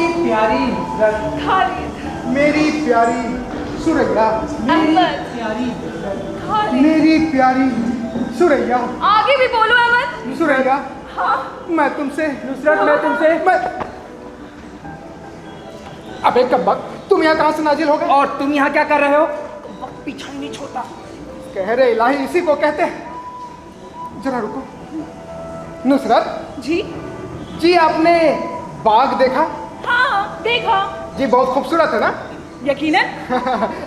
मेरी प्यारी खालिद, मेरी प्यारी सुरैया, मेरी अहमद, प्यारी खालिद, मेरी प्यारी सुरैया, आगे भी बोलो अहमद। सुरैया, हाँ, मैं तुमसे नुसरत, मैं तुमसे मैं अबे कब्बक, तुम यहाँ कहाँ से नाजिल हो गए? और तुम यहाँ क्या कर रहे हो? वक्त पीछा नहीं छोड़ता। कह रहे इलाही इसी को कहते हैं। जरा रुको। नुसरत जी जी, आपने बाग देखा? हाँ देखा, जी बहुत खूबसूरत है ना? यकीनन।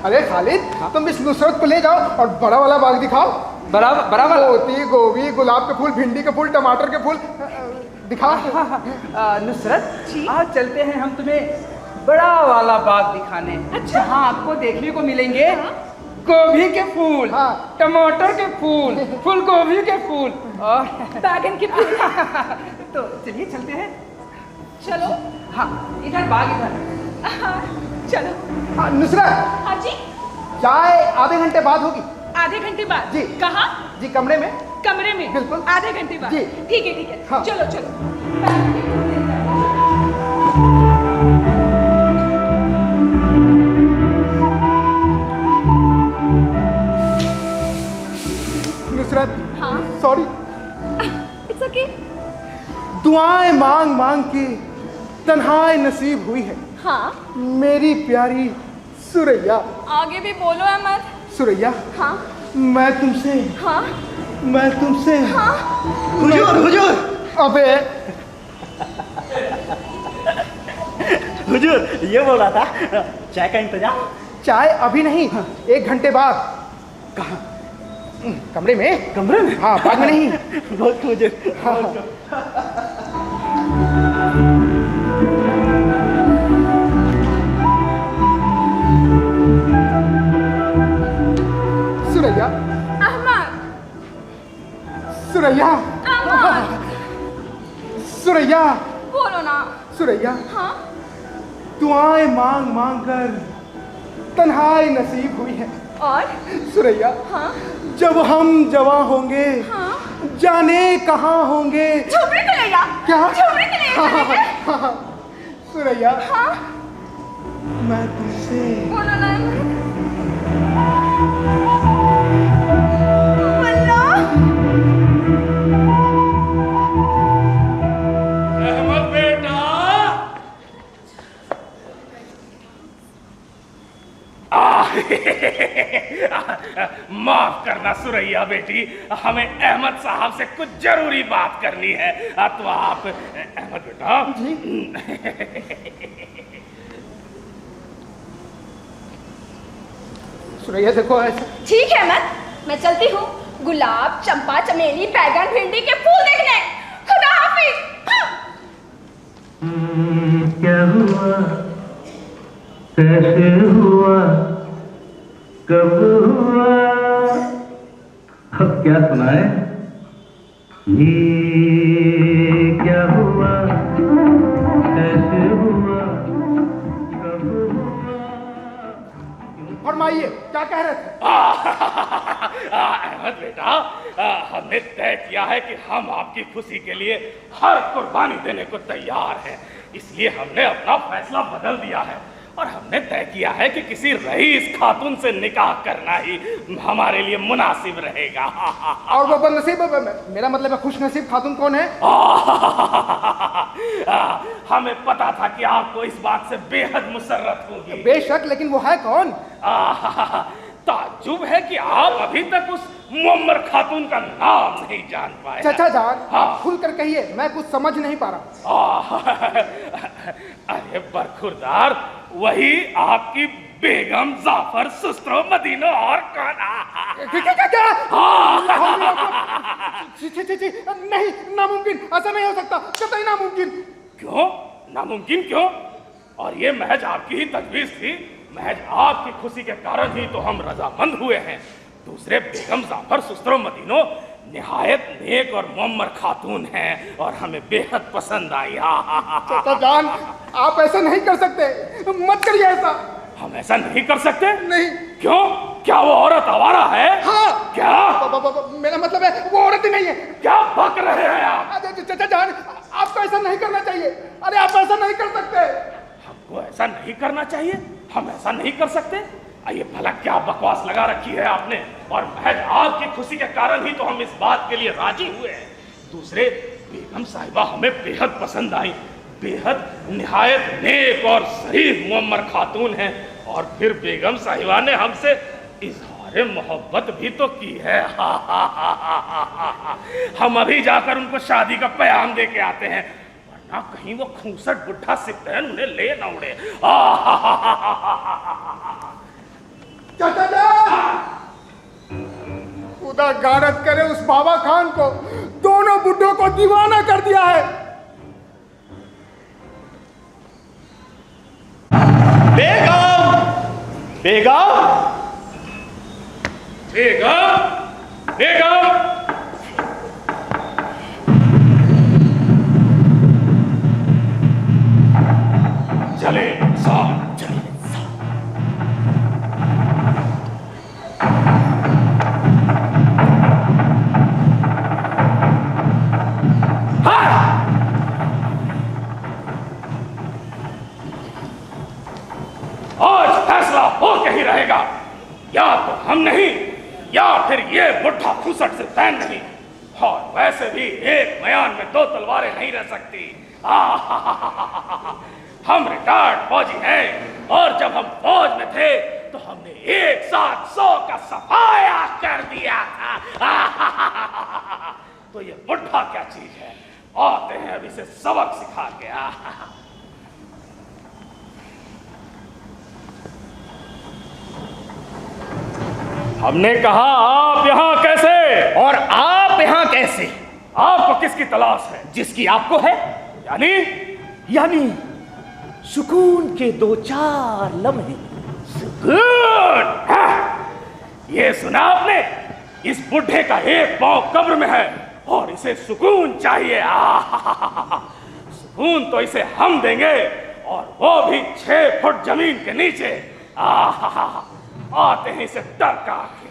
अरे खालिद, तुम इस नुसरत को ले जाओ और बड़ा वाला बाग दिखाओ। बराबर बराबर। मोती, गोभी, गुलाब के फूल, भिंडी के फूल, टमाटर के फूल दिखाओ। नुसरत, आज चलते हैं हम तुम्हें बड़ा वाला बाग दिखाने। अच्छा। जहाँ आपको देखने को मिलेंगे गोभी के फूल, हाँ। टमाटर के फूल, फूल गोभी के फूल और बैगन के फूल। तो चलिए चलते हैं। चलो। हाँ, इधर बाग इधर। हाँ, चलो। हाँ, नुसरत, हाँ जी, चाय आधे घंटे बाद होगी। आधे घंटे बाद? जी। कहाँ? जी कमरे में। कमरे में? बिल्कुल। आधे घंटे बाद? जी। ठीक है ठीक है। हाँ। चलो चलो। बैगन के फूल लेकर आओ। नुसरत, हाँ, सॉरी। It's okay. दुआएं मांग मांग के तन्हाई नसीब हुई है हाँ, मेरी प्यारी सुरैया। आगे भी बोलो अहमद। सुरैया, हाँ मैं तुमसे हाँ मैं तुमसे हाँ। हुजूर हुजूर अबे हुजूर, ये बोल रहा था चाय का इंतजाम। चाय अभी नहीं, 1 घंटे बाद। कहाँ? कमरे में। कमरे में? हाँ, बाद में नहीं। बहुत हुजूर। हाँ। सुरैया, अहमद, सुरैया, अहमद, सुरैया, बोलो ना। सुरैया, हाँ, दुआएं मांग मांग कर तन्हाई नसीब हुई है और? सुरैया। हाँ जब हम जवां होंगे, हाँ। जाने कहाँ होंगे। झुमरी के लिए या? क्या? झुमरी के लिए चलेंगे? हाँ, सुरैया, हाँ, मैं तुमसे बोलो ना अहमद। अल्लाह, अहमद बेटा, माफ करना सुरैया बेटी, हमें अहमद साहब से कुछ जरूरी बात करनी है। तो आप अहमद बेटा सुरैया देखो ऐसे। ठीक है अहमद, मैं चलती हूँ गुलाब, चंपा, चमेली, बैगन, भिंडी के फूल देखने। खुदा हाफिज। क्या हुआ, कैसे हुआ, कब हुआ, अब क्या सुनाए? ये क्या हुआ, कैसे हुआ, कब हुआ। फरमाइए, क्या कह रहे थे? अहमद बेटा, हमने तय किया है कि हम आपकी खुशी के लिए हर कुर्बानी देने को तैयार हैं। इसलिए हमने अपना फैसला बदल दिया है और हमने तय किया है कि किसी रईस खातून से निकाह करना ही हमारे लिए मुनासिब रहेगा। और वो बदनसीब, मेरा मतलब है खुश नसीब खातून कौन है? हमें पता था कि आपको इस बात से बेहद मुसर्रत होगी। बेशक, लेकिन वो है कौन? ताज्जुब है कि आप अभी तक उस मुअम्मर खातून का नाम नहीं जान पाए। चाचा जान, हाँ। खुल कर कहिए, मैं कुछ समझ नहीं पा रहा। अरे बरखुरदार, वही आपकी बेगम जाफर सुस्त्रो मदीनो और कौन? क्या? नहीं, नामुमकिन, ऐसा नहीं हो सकता, कतई नामुमकिन। क्यों नामुमकिन क्यों? और ये महज आपकी ही तजवीज थी, महज आपकी खुशी के कारण ही तो हम रजामंद हुए हैं। दूसरे बेगम जाफर सुस्त्रो मदीनो निहायत नेक और मुअम्मर खातून हैं और हमें बेहद पसंद आई। चाचा जान, आप ऐसा नहीं कर सकते, मत करिए ऐसा। हम ऐसा नहीं कर सकते? नहीं। क्यों? क्या वो औरत आवारा है? हाँ। क्या? मेरा मतलब है वो औरत ही नहीं है। क्या बक रहे हैं आप? चाचा जान, आपको ऐसा नहीं करना चाहिए। अरे आप ऐसा नहीं कर सकते। हमको ऐसा नहीं करना चाहिए, हम ऐसा नहीं कर सकते। ये भला क्या बकवास लगा रखी है आपने, और महज आपकी खुशी के कारण ही तो हम इस बात के लिए राजी हुए हैं। दूसरे, बेगम साहिबा हमें बेहद पसंद आई, बेहद निहायत नेक और शरीफ मुअम्मर खातून हैं, और फिर बेगम साहिबा ने हमसे इजहार मोहब्बत भी तो की है। हम अभी जाकर उनको शादी का पैगाम दे के आते हैं, वरना कहीं वो खूंसट बुढ़ा सिपहन उन्हें ले ना उड़े। खुदा गारत करे उस बाबा खान को, दोनों बुड्ढों को दीवाना कर दिया है। बेगम बेगम बेगम बेगम चले साहब, चले रहेगा, या तो हम नहीं, या फिर ये बुढ़ा खुसट से तैन नहीं, और वैसे भी एक मयान में दो तलवारें नहीं रह सकती। हम रिटायर्ड फौजी हैं, और जब हम फौज में थे तो हमने एक साथ 100 का सफाया कर दिया था। तो ये बुढ़ा क्या चीज है, आते हैं अब इसे सबक सिखा के। हमने कहा आप यहाँ कैसे, और आप यहाँ कैसे? आपको किसकी तलाश है? जिसकी आपको है, यानी सुकून के 2-4 लम्हे। सुकून? ये सुना आपने? इस बुढ़े का एक पांव कब्र में है और इसे सुकून चाहिए। सुकून तो इसे हम देंगे, और वो भी 6 फुट जमीन के नीचे। आते हैं इसे टरका के।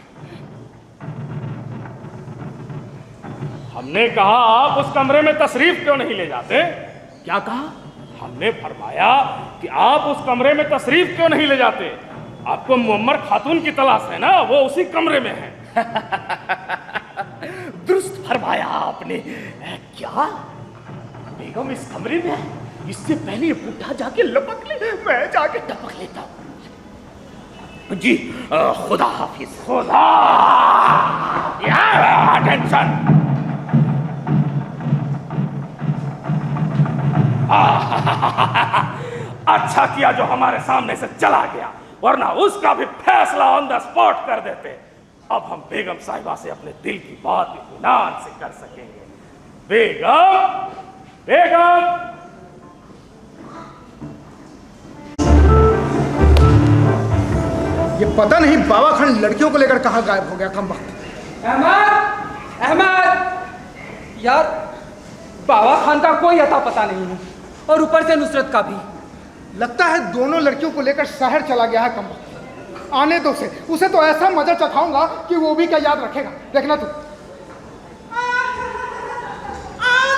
हमने कहा आप उस कमरे में तशरीफ क्यों नहीं ले जाते? क्या कहा? हमने फरमाया कि आप उस कमरे में तशरीफ क्यों नहीं ले जाते? आपको मुअम्मर खातून की तलाश है ना, वो उसी कमरे में है। दुरुस्त फरमाया आपने। क्या बेगम इस कमरे में है? इससे पहले ये बुढ़ा जाके लपक ले, मैं जाके टपक लेता हूं। जी खुदा हाफिज। खुदा टेंशन। अच्छा किया जो हमारे सामने से चला गया, वरना उसका भी फैसला ऑन द स्पॉट कर देते। अब हम बेगम साहिबा से अपने दिल की बात इत्मीनान से कर सकेंगे। बेगम बेगम ये पता नहीं बाबा खान लड़कियों को लेकर कहाँ गायब हो गया कम वक्त। अहमद यार, बाबा खान का कोई अता पता नहीं है, और ऊपर से नुसरत का भी। लगता है दोनों लड़कियों को लेकर शहर चला गया है कम वक्त। आने दो उसे तो ऐसा मजा चखाऊंगा कि वो भी क्या याद रखेगा, देखना तू।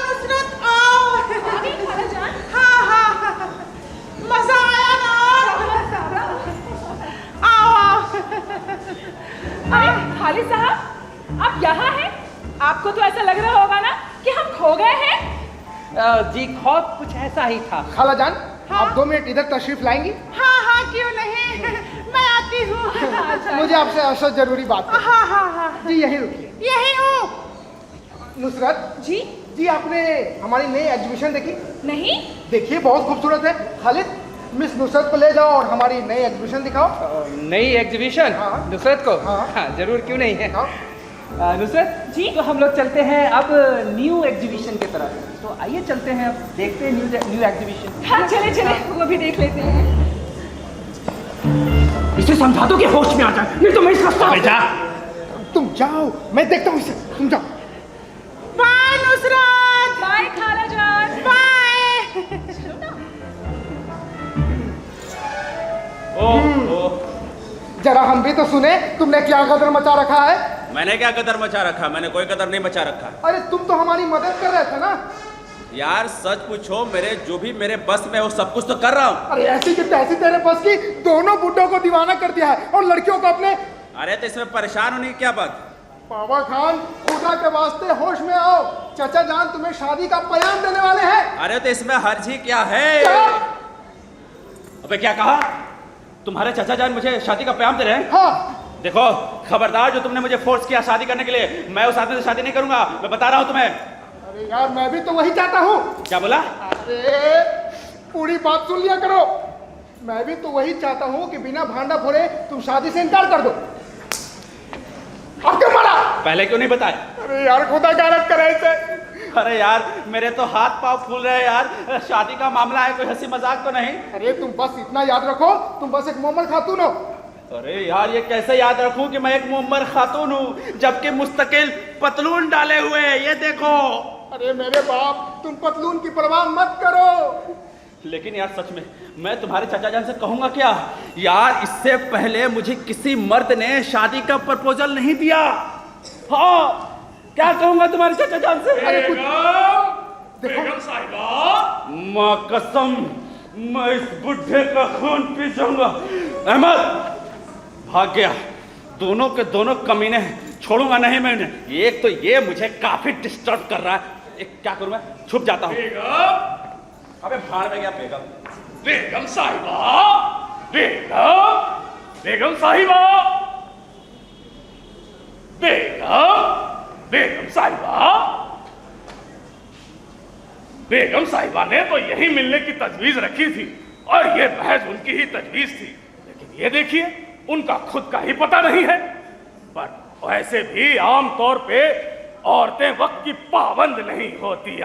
नुसरत आओ। हाँ, मजा आया ना। अरे खालिद साहब, आप यहाँ हैं? आपको तो ऐसा लग रहा होगा ना कि हम खो गए हैं। जी खौफ कुछ ऐसा ही था। खाला जान, आप 2 मिनट इधर तशरीफ लाएंगी? हाँ, क्यों नहीं, मैं आती हूँ। मुझे आपसे अशद जरूरी बात है। हाँ। जी यही रुकिए। यही हूँ। नुसरत जी आपने हमारी नई एग्जीबिशन देखी? नहीं। देखिए बहुत खूबसूरत है। खालिद, मिस नुसरत को ले जाओ और हमारी नई एग्जीबिशन दिखाओ। नई एग्जीबिशन? हाँ। न्यूसरत को? हाँ। जरूर, क्यों नहीं है। नुसरत जी, तो हम लोग चलते हैं अब न्यू एग्जीबिशन की तरफ। तो आइए चलते हैं, अब देखते हैं न्यू एग्जीबिशन। हाँ चले वो भी देख लेते हैं। इसे समझा दो कि होश में आ जाए, नहीं तो मैं इसका साथ। बेटा तुम जाओ, मैं देखता हूँ इसे, तुम जाओ। बाय नुसरत। बाय खाला जान। बाय। चलो ना। जरा हम भी तो सुने, तुमने क्या गदर मचा रखा है? मैंने क्या कदर मचा रखा? मैंने कोई कदर नहीं मचा रखा। अरे तुम तो हमारी मदद कर रहे थे ना। यार सच पूछो, मेरे जो भी मेरे बस में वो सब कुछ तो कर रहा हूँ। अरे ऐसी की तैसी तेरे बस की, दोनों बुड्ढों को दीवाना कर दिया है और लड़कियों को अपने। अरे तो इसमें परेशान होने की क्या बात? बाबा खान, खुदा के वास्ते होश में आओ, चाचा जान तुम्हें शादी का बयान देने वाले हैं। अरे तो इसमें हर्ज ही क्या है? क्या? अबे क्या कहा? तुम्हारे चाचा जान मुझे शादी का प्याम दे रहे हैं? हाँ। देखो खबरदार, जो तुमने मुझे फोर्स किया शादी करने के लिए, मैं उस आदमी से शादी नहीं करूंगा, मैं बता रहा हूं तुम्हें। अरे यार मैं भी तो वही चाहता हूँ। क्या बोला? अरे पूरी बात सुन लिया करो। मैं भी तो वही चाहता हूँ कि बिना भांडा फोड़े तुम शादी से इनकार कर दो। अब क्यों मारा? पहले क्यों नहीं बताया? अरे यार खुदा गारत करे इसे। अरे यार मेरे तो हाथ पांव फूल रहे हैं यार, शादी का मामला है, कोई हंसी मजाक तो नहीं? अरे तुम बस इतना याद रखो, तुम बस एक मोमल खातून हो। अरे यार ये कैसे याद रखूं कि मैं एक मुअम्मर खातून हूं, जबकि मुस्तकिल पतलून डाले हुए हैं, ये देखो। अरे मेरे बाप, तुम पतलून की परवाह मत करो। लेकिन यार सच में मैं तुम्हारे चाचा जान से कहूंगा क्या? यार इससे पहले मुझे किसी मर्द ने शादी का प्रपोजल नहीं दिया। हाँ, क्या कहूंगा तुम्हारे चाचा जान से? अरे कुछ बेगम साहिबा, माँ कसम, मैं इस बुढ़े का खून पी जाऊंगा। अहमद भाग गया, दोनों के दोनों कमीने हैं, छोड़ूंगा नहीं मैं उन्हें। एक तो ये मुझे काफी डिस्टर्ब कर रहा है, एक क्या करूं मैं? छुप जाता हूं। बेगम, अबे भाड़ में गया बेगम। बेगम साहिबा, बेगम, बेगम साहिबा, बेगम, बेगम साहिबा। बेगम साहिबा ने तो यही मिलने की तजवीज रखी थी और ये महज उनकी ही तजवीज थी, लेकिन ये देखिए उनका खुद का ही पता नहीं है। पर वैसे भी आमतौर पे औरतें वक्त की पाबंद नहीं होती।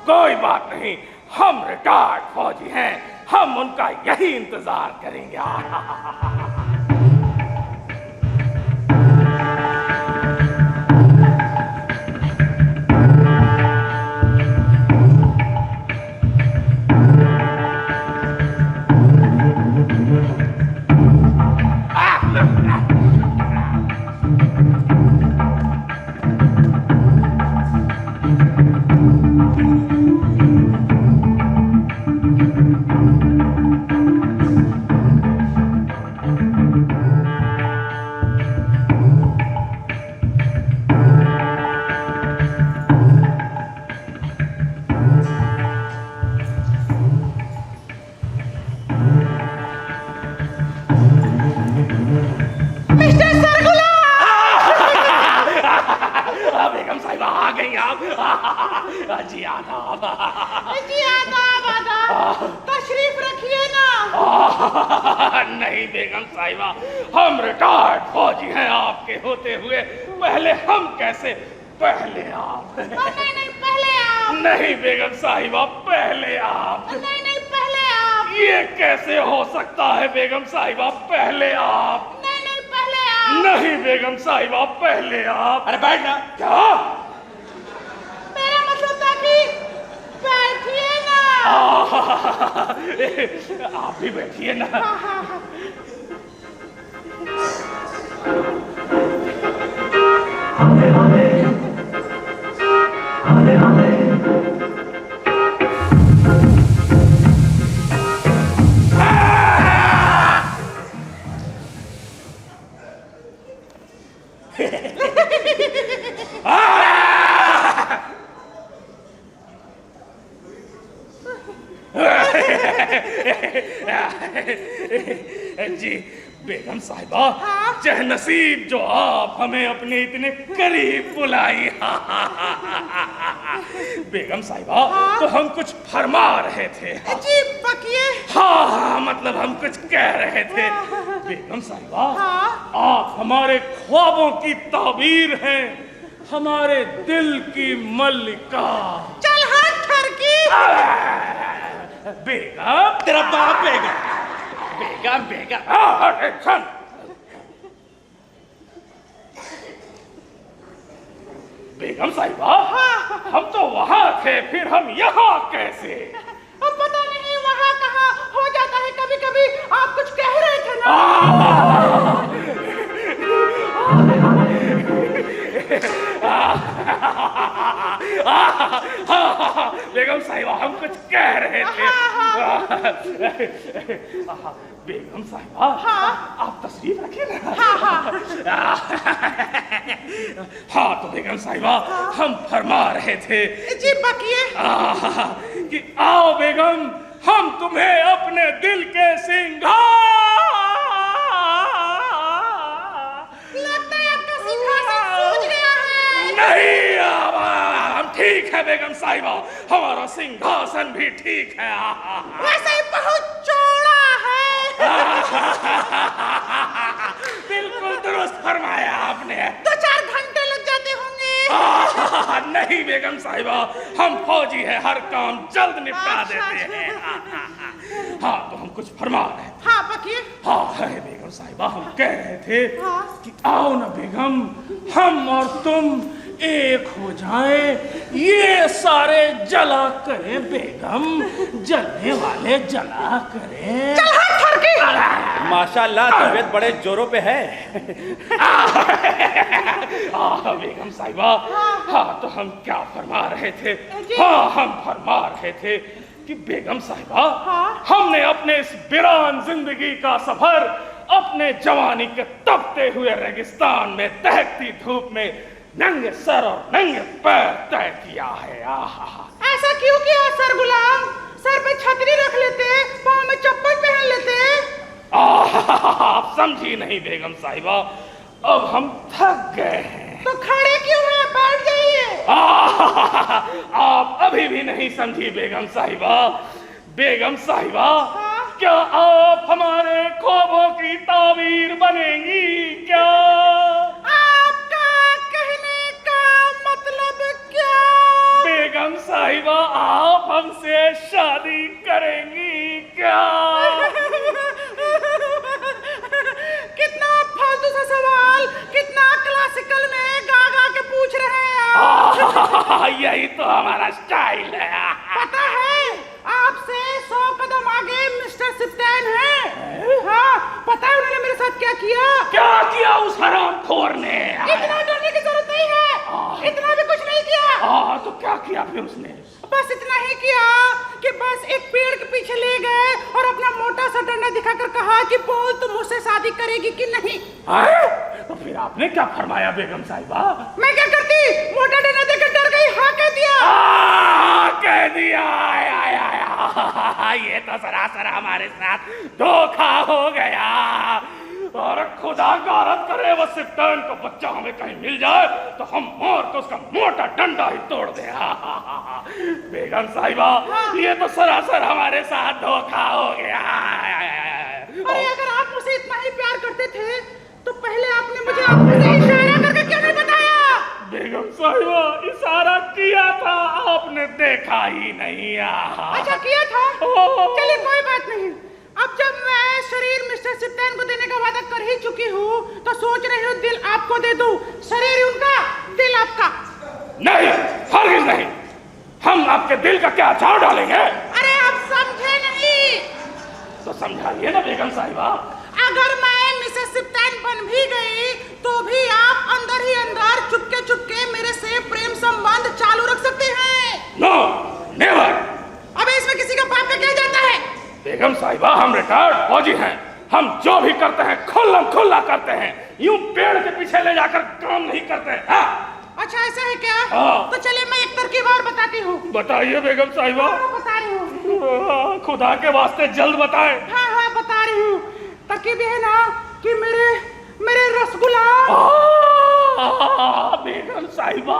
कोई बात नहीं, हम रिटायर्ड फौजी हैं, हम उनका यही इंतजार करेंगे। बेगम साहिबा आ गई आप। जी आदाब। जी आदाब आदाब, तशरीफ रखिए ना। नहीं बेगम साहिबा, हम रिटायर्ड फौजी हैं, आपके होते हुए पहले हम कैसे? पहले आप। नहीं नहीं पहले आप। नहीं बेगम साहिबा, पहले आप। नहीं नहीं पहले आप। ये कैसे हो सकता है बेगम साहिबा? पहले आप। नहीं नहीं पहले आप। नहीं बेगम साहिबा, पहले आप। अरे बैठ ना। क्या? मेरा मतलब था कि बैठिए ना। आप भी बैठिए ना। हाँ हाँ हाँ। हाले हाले हाले हाले जी बेगम साहिबा, जह नसीब जो आप हमें अपने इतने करीब बुलाई। बेगम साहिबा, तो हम कुछ फरमा रहे थे। जी पकिए। हाँ, मतलब हम कुछ कह रहे थे। बेगम साहिबा, आप हमारे ख्वाबों की ताबीर हैं, हमारे दिल की मल्लिका। चल हाथ ठरकी। बेगम, तेरा बाप बेगम। बेगम बेगम। अटेंशन। बेगम साहिबा, हम तो वहां थे, फिर हम यहाँ कैसे? अब पता नहीं वहाँ कहाँ हो जाता है, कभी कभी आप कुछ कह रहे थे ना। बेगम साहिबा, हाँ। आप तशरीफ रखिए ना। हाँ। हाँ तो बेगम साहिबा, हम फरमा रहे थे जी बकिए। कि आओ बेगम, हम तुम्हें अपने दिल के सिंगार, लगता है आपका सिंहासन सूझ गया है। नहीं हम ठीक है बेगम साहिबा, हमारा सिंहासन भी ठीक है। वैसे ही बहुत चौड़ा है। बिल्कुल दुरुस्त फरमाया आपने। 2-4 घंटे लग जाते होंगे। नहीं बेगम साहिबा, हम फौजी हैं, हर काम जल्द निपटा अच्छा, देते हैं। हाँ तो हम कुछ फरमा रहे थे। हाँ बकिए। हाँ है बेगम साहिबा, हम कह रहे थे हाँ। कि आओ ना बेगम, हम और तुम एक हो जाएं, ये सारे जला करें बेगम, जलने वाले जला करें। चल हट ठरकी। माशाल्लाह तबीयत बड़े जोरों पे है। बेगम साहिबा, हाँ तो हम क्या फरमा रहे थे? जी। हाँ हम फरमा रहे थे कि बेगम साहिबा, हाँ। हमने अपने इस वीरान जिंदगी का सफर अपने जवानी के तपते हुए रेगिस्तान में दहकती धूप में नंगे सर और नंगे पैर तय किया है। ऐसा क्यों किया सर गुलाम? सर पे छतरी रख लेते, पाँव में चप्पल पहन लेते। आप समझी नहीं बेगम साहिबा, अब हम थक गए हैं। तो खड़े क्यों हैं? बैठ जाइए। आप अभी भी नहीं समझी बेगम साहिबा। बेगम साहिबा, हाँ? क्या आप हमारे ख्वाबों की ताबीर बनेंगी क्या? आपका कहने का मतलब क्या? बेगम साहिबा, आप हमसे शादी करेंगी क्या? कितना फालतू सा सवाल, कितना क्लासिकल में गा गा के पूछ रहे हैं आप। यही तो हमारा स्टाइल है। पता है आपसे 100 कदम आगे मिस्टर सिप्टैन है। हाँ पता है उन्होंने मेरे साथ क्या किया? क्या किया उस हरामखोर ने? इतना डरने की जरूरत नहीं है, इतना भी कुछ नहीं किया। तो क्या किया फिर उसने? बस इतना ही किया कि बस एक पेड़ के पीछे ले गए और अपना मोटा सा डंडा दिखाकर कहा कि बोल तुम मुझसे शादी करेगी कि नहीं। तो फिर आपने क्या फरमाया बेगम साहिबा? मैं क्या करती, मोटा डंडा देकर डर गई, हाँ कह दिया। कह दिया। ये तो सरासर हमारे साथ धोखा हो गया। और खुदा गारत करे वो सिप्टैन का बच्चा हमें कहीं मिल जाए तो हम मार के उसका मोटा डंडा ही तोड़ दे। बेगम साहिबा, ये तो सरासर हमारे साथ धोखा हो गया। अरे अगर आप मुझसे इतना ही प्यार करते थे तो पहले आपने मुझे आंखों से इशारा करके क्यों नहीं बताया? बेगम साहिबा, इशारा किया था, आपने देखा ही नहीं। अच्छा किया था? चलिए कोई बात नहीं। अब जब मैं शरीर मिस्टर सिप्टैन को देने का वादा कर ही चुकी हूँ तो सोच रही हूँ दिल आपको दे दूं। शरीर उनका, दिल आपका। नहीं, हरगिज़ नहीं। हम आपके दिल का क्या झाड़ डालेंगे? अरे आप समझे नहीं। तो समझाइए ना बेगम साहिबा। अगर मैं मिसेस सिप्टैन बन भी गई तो भी आप अंदर ही अंदर चुपके चुपके मेरे से प्रेम संबंध चालू रख सकते हैं। No, never. अब इसमें किसी का बाप का क्या जाता है? बेगम साहिबा, हम रिटायर्ड फौजी हैं। हम जो भी करते हैं खुल्लम खुल्ला करते हैं, यूं पेड़ के पीछे ले जाकर काम नहीं करते। अच्छा ऐसा है क्या? हाँ। तो चलिए मैं एक तरकीब और बताती हूँ। बताइए बेगम साहिबा। बता रही हूँ। खुदा के वास्ते जल्द बताएं। हाँ बता रही हूँ। तरकीब है ना कि मेरे रसगुल्ला। बेगम साहिबा,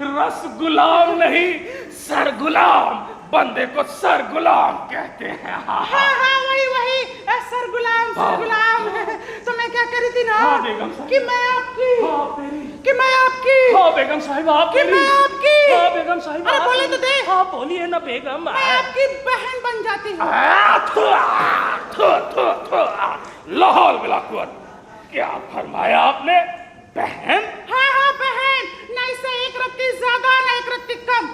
रसगुलाम नहीं, सरगुलाम। बंदे को सरगुलाम कहते हैं। हाँ वही सरगुलाम। तो मैं क्या करी थी ना बेगम साहिबा। कि मैं आपकी बेगम साहिबा, कि मैं आपकी बेगम साहिबा। अरे बोले तो दे। बोलिए ना बेगम। मैं आपकी बहन बन जाती हूँ। लाहौल बिलाकुवत, क्या फरमाया आपने? बहन? हाँ बहन, न इससे एक रत्ती ज्यादा न एक रत्ती कम।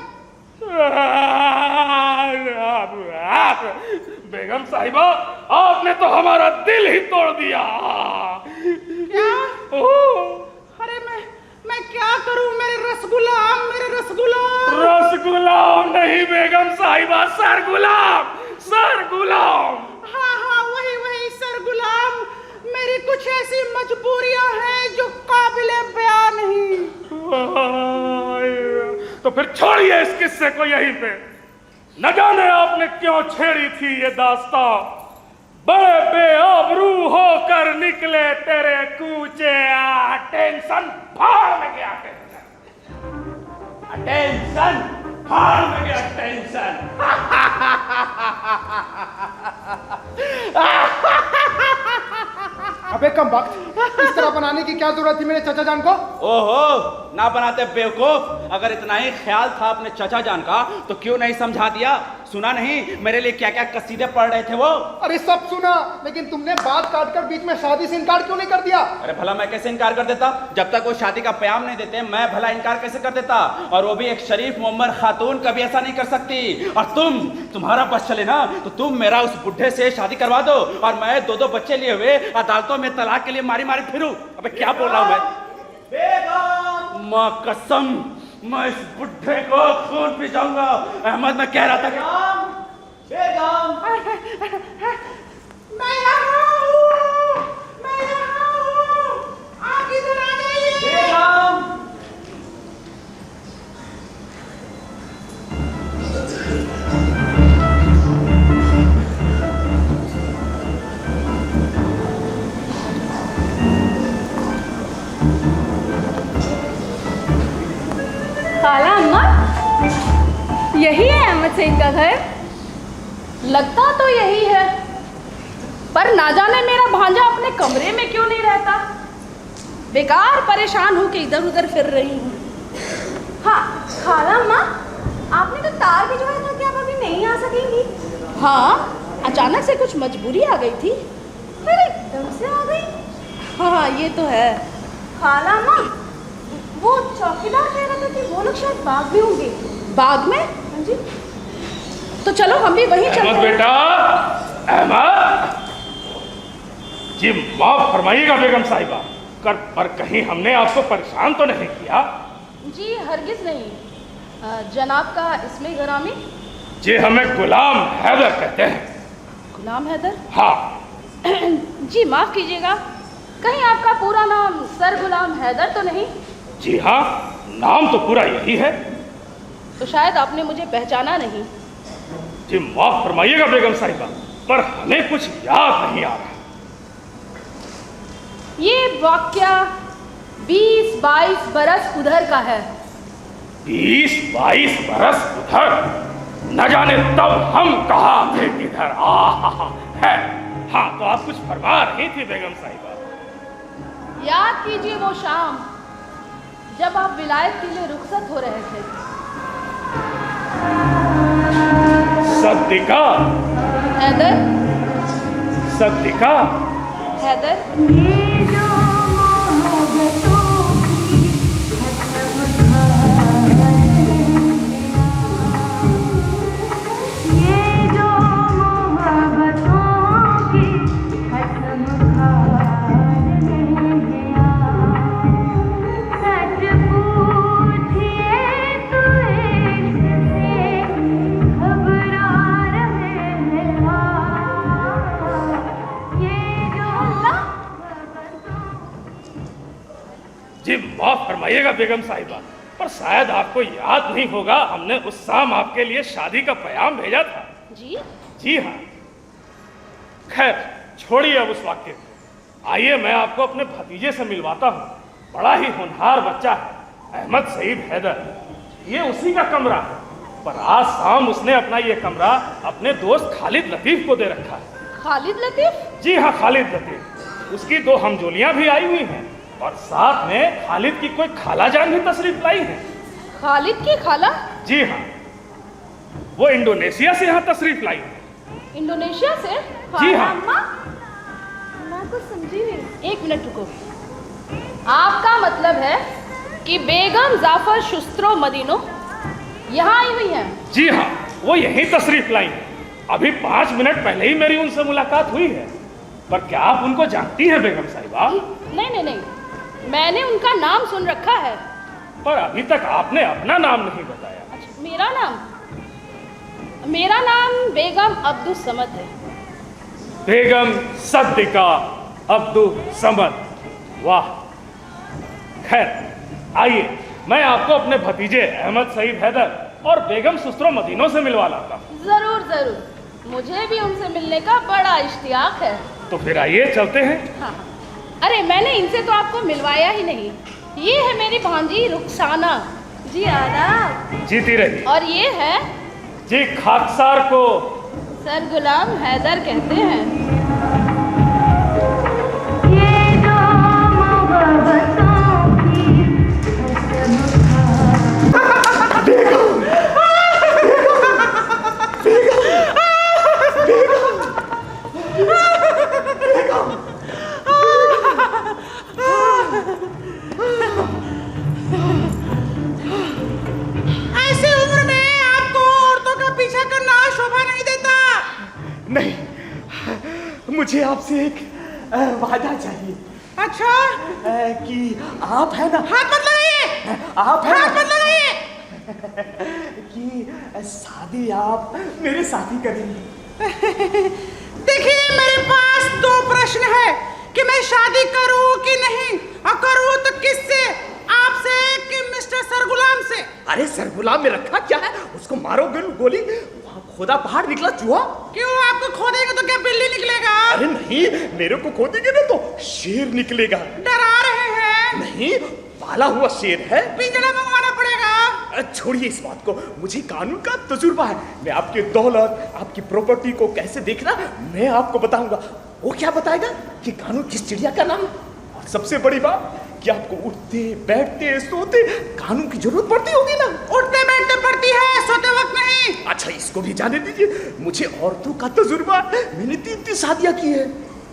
बेगम साहिबा, आपने तो हमारा दिल ही तोड़ दिया। क्या? अरे मैं क्या करूं? मेरे रसगुल्लाम। रसगुल्लाम नहीं बेगम साहिबा, सरगुलाम। सर गुलाम। हाँ हाँ, वही वही सर गुलाम। मेरी कुछ ऐसी मजबूरियां हैं जो काबिले बयान नहीं। तो फिर छोड़िए इस किस्से को यहीं पे। न जाने आपने क्यों छेड़ी थी ये दास्तां। बड़े बेआबरू होकर निकले तेरे कूचे। टेंशन फाड़ में गया, टेंशन फाड़ में गया, टेंशन। अबे कम वक्त, इस तरह बनाने की क्या जरूरत थी मेरे चाचा जान को? ओहो, ना बनाते बेवकूफ। अगर इतना ही ख्याल था अपने चाचा जान का तो क्यों नहीं समझा दिया? सुना नहीं मेरे लिए क्या क्या कसीदे पढ़ रहे थे वो? अरे सब सुना, लेकिन तुमने बात काटकर बीच में शादी से इनकार क्यों नहीं कर दिया? अरे भला मैं कैसे इनकार कर देता? जब तक वो शादी का प्याम नहीं देते मैं भला इनकार कैसे कर देता? और वो भी एक शरीफ मोहम्मद खातून कभी ऐसा नहीं कर सकती। और तुम्हारा बस चले ना तो तुम मेरा उस बुढ़े से शादी करवा दो और मैं 2-2 बच्चे लिए हुए अदालतों में तलाक के लिए मारी मारी फिरूं। अबे क्या बोल रहा हूं मैं? मां कसम, मैं इस बुढ़े को खून पी जाऊंगा। अहमद, मैं कह रहा था कि मैं यहाँ हूँ, मैं यहाँ हूँ, आप इधर आ जाइए। खाला अम्मा, यही है अहमद सईद का घर? लगता तो यही है, पर ना जाने मेरा भांजा अपने कमरे में क्यों नहीं रहता। बेकार परेशान होकर इधर उधर फिर रही हूँ। हाँ खाला अम्मा, आपने तो तार भिजवाया था कि आप अभी नहीं आ सकेंगी। हाँ, अचानक से कुछ मजबूरी आ गई थी, फिर एकदम से आ गई। हाँ ये तो है। खाला अम्मा, वो चौकीदार कह रहा था कि वो लोग शायद बाग में होंगे। बाग में? हाँ जी। तो चलो हम भी वहीं चलते हैं। बेटा, अहमद जी, माफ फरमाइएगा बेगम साहिबा, पर कहीं हमने आपको परेशान तो नहीं किया? जी हरगिज नहीं। जनाब का इसमें गरामी? जी हमें गुलाम हैदर कहते हैं। गुलाम हैदर? हाँ। जी माफ कीजिएगा, कहीं आपका पूरा नाम सर गुलाम हैदर तो नहीं? जी हाँ, नाम तो पूरा यही है। तो शायद आपने मुझे पहचाना नहीं। जी माफ फरमाइएगा बेगम साहिबा, पर हमें कुछ याद नहीं आ रहा। ये वाक्या 20-22 बरस उधर का है। 20-22 बरस उधर? न जाने तब हम कहाँ थे किधर। है। हाँ तो आप कुछ फरमा रही थी बेगम साहिबा। याद कीजिए वो शाम जब आप विलायत के लिए रुखसत हो रहे थे। सद्दिका? हैदर? सद्दिका? हैदर? जी माफ फरमाइएगा बेगम साहिबा, पर शायद आपको याद नहीं होगा, हमने उस शाम आपके लिए शादी का पैगाम भेजा था। जी? जी हाँ। खैर छोड़िए अब उस वाक्य को। आइए मैं आपको अपने भतीजे से मिलवाता हूँ। बड़ा ही होनहार बच्चा है, अहमद सईद हैदर। ये उसी का कमरा है, पर आज शाम उसने अपना ये कमरा अपने दोस्त खालिद लतीफ को दे रखा है। खालिद लतीफ? जी हाँ, खालिद लतीफ। उसकी 2 हमजोलियां भी आई हुई हैं और साथ में खालिद की कोई खाला जान भी तशरीफ लाई है। खालिद की खाला? जी हाँ, वो इंडोनेशिया से यहाँ तशरीफ लाई है। इंडोनेशिया से? जी हाँ। अम्मा, मैं कुछ समझी नहीं। 1 मिनट रुको। आपका मतलब है कि बेगम जाफर शुस्त्रो मदीनो यहाँ आई हुई हैं? जी हाँ, वो यहीं तशरीफ लाई है। अभी 5 मिनट पहले ही मेरी उनसे मुलाकात हुई है। पर क्या आप उनको जानती हैं बेगम साहिबा? नहीं, मैंने उनका नाम सुन रखा है। पर अभी तक आपने अपना नाम नहीं बताया। अच्छा, मेरा नाम? मेरा नाम बेगम अब्दुल समद है। बेगम सद्दिका अब्दुल समद, वाह। खैर आइए, मैं आपको अपने भतीजे अहमद सईद हैदर और बेगम सुस्रो मदीनों से मिलवा लाता हूँ। जरूर जरूर, मुझे भी उनसे मिलने का बड़ा इश्तियाक है। तो फिर आइए चलते हैं। हाँ, अरे मैंने इनसे तो आपको मिलवाया ही नहीं। ये है मेरी भांजी रुखसाना जी, आदाब। जीती रही। और ये है जी खाकसार को सर गुलाम हैदर कहते हैं। ये जो मोहब्बतों की ऐसी उम्र में आपको औरतों का पीछा करना शोभा नहीं देता। नहीं, मुझे आपसे एक वादा चाहिए। अच्छा, कि आप है ना, हाथ मत लगाइए, आप है हाथ ना, मत लगाइए। कि शादी आप मेरे साथ ही करेंगे। देखिए, मेरे पास दो प्रश्न है कि मैं शादी करूं कि नहीं, और करूं तो किससे, आपसे कि मिस्टर सरगुलाम से। अरे सरगुलाम में रखा क्या है, उसको मारो गोली, वहाँ खोदा पहाड़ निकला चूहा। क्यों, आपको खोदेंगे तो क्या बिल्ली निकलेगा? अरे नहीं, मेरे को खोदेंगे ना तो शेर निकलेगा। डरा रहे हैं? नहीं, पाला हुआ शेर है। पिंजरा मंगवाना पड़ेगा। छोड़िए इस बात को, मुझे कानून का तजुर्बा है। मैं आपकी दौलत, आपकी प्रॉपर्टी को कैसे देखना मैं आपको बताऊंगा। वो क्या बताएगा कि कानून किस चिड़िया का नाम है। और सबसे बड़ी बात कि आपको उठते बैठते सोते कानून की जरूरत पड़ती होगी ना। उठते बैठते पड़ती है, सोते वक्त नहीं। अच्छा, इसको भी जाने दीजिए, मुझे औरतों का तजुर्बा है। मैंने 3 शादियां की है।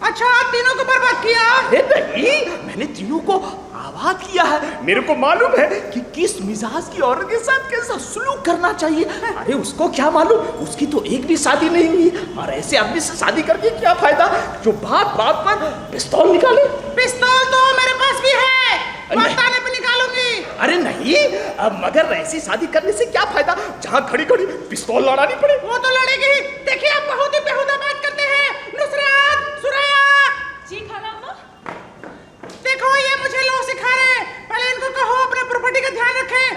अच्छा, आप तीनों को बर्बाद किया? अरे नहीं, मैंने तीनों को आबाद किया है। मेरे को मालूम है कि किस मिजाज की औरत के साथ कैसा सलूक करना चाहिए। अरे उसको क्या मालूम, उसकी तो एक भी शादी नहीं हुई, और ऐसे आदमी से शादी करके क्या फायदा जो बात बात पर पिस्तौल निकाले। पिस्तौल तो मेरे पास भी है, बताने पे निकालूंगी। अरे नहीं, अब मगर ऐसी शादी करने से क्या फायदा जहाँ खड़ी खड़ी पिस्तौल लड़ानी पड़े। वो तो लड़ेगी ही। देखिए, आप बहुत ही बेहुदा बात करते हैं। नुसरत, सुरैया। जी खाला अम्मा। देखो, ये मुझे लो सिखा रहे हैं। पहले इनको कहो अपने प्रॉपर्टी का ध्यान रखें।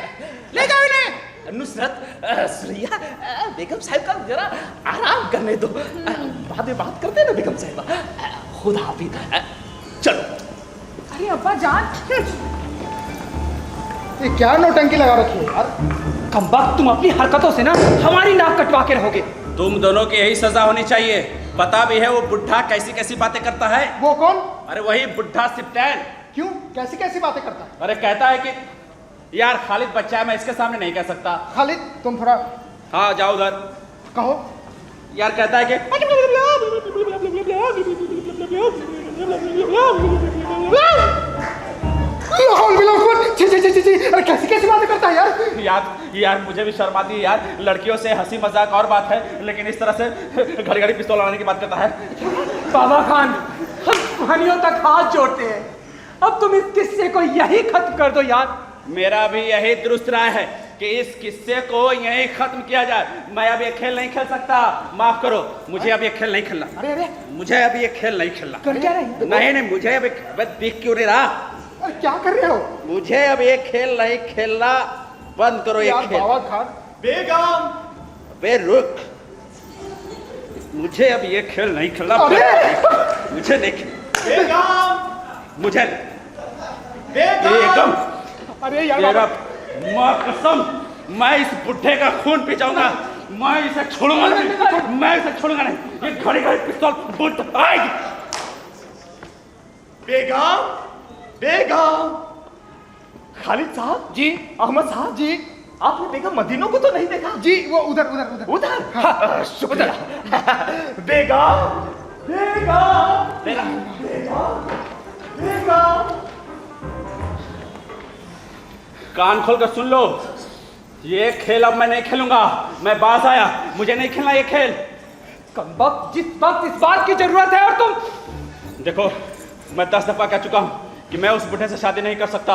ले जाओ इन्हें। नुसरत, सुरैया, बेगम साहिब का जरा आराम करने दो, बाद में बात करते हैं ना बेगम साहिबा। खुदा हाफिज, चलो। अरे अब्बा जान, ये क्या नौटंकी लगा रखी है यार। कमबख्त, तुम अपनी हरकतों से ना हमारी नाक कटवा के रहोगे। तुम दोनों की यही सजा होनी चाहिए। पता भी है वो बुढ़ा कैसी कैसी बातें करता है। वो कौन? अरे वही बुढ़ा सिप्टैन। क्यों, कैसी कैसी बातें करता है? अरे कहता है कि यार खालिद बच्चा है, मैं इसके सामने नहीं कह सकता। खालिद, तुम थोड़ा हाँ जाओ उधर। कहो। यार कहता है कि अरे कैसी कैसी बातें करता है यार। यार मुझे भी शर्म आती है यार। लड़कियों से हंसी मजाक और बात है, लेकिन इस तरह से घड़ी घड़ी पिस्तौल लाने की बात करता है। बाबा खान, हम कहानियों तक हाथ जोड़ते हैं। अब तुम इस किस्से को यही खत्म कर दो यार। मेरा भी यही दुरुस्त राय है कि इस किस्से को यही खत्म किया जाए। मैं अब ये खेल नहीं खेल सकता, माफ करो, मुझे अब ये खेल नहीं खेलना। अरे अरे, मुझे अब ये खेल नहीं खेलना। कर क्या रही? नहीं नहीं, मुझे अब दिख क्यों नहीं रहा। अरे क्या कर रहे हो मुझे अब ये खेल नहीं खेलना, बंद करो ये यार खेल। बाबा खान। बेगम, बे रुक, मुझे अब ये खेल नहीं खेलना। अरे! मुझे नहीं बेगम, मुझे बेगम, बेगम, अरे यार तेरा बाबा। माँ कसम, मैं इस बुढ़े का खून पी जाऊंगा। मैं इसे छोड़ूंगा नहीं, मैं इसे छोड़ूंगा नहीं। ये घड़ी घड़ी पिस्तौल बुढ़ आएगी। बेगम, बेगम। खालिद साहब जी। अहमद साहब जी आपने बेगम मदीनों को तो नहीं देखा? जी, वो उधर उधर उधर। उधर? हाँ, शुक्रिया। बेगम, बेगम, बेगम, बेगम। कान खोल कर सुन लो, ये खेल अब मैं नहीं खेलूंगा। मैं बाज आया, मुझे नहीं खेलना ये खेल। कमबख्त, जिस वक्त इस बात की जरूरत है और तुम। देखो, मैं 10 दफा कह चुका हूँ कि मैं उस बुढ़े से शादी नहीं कर सकता।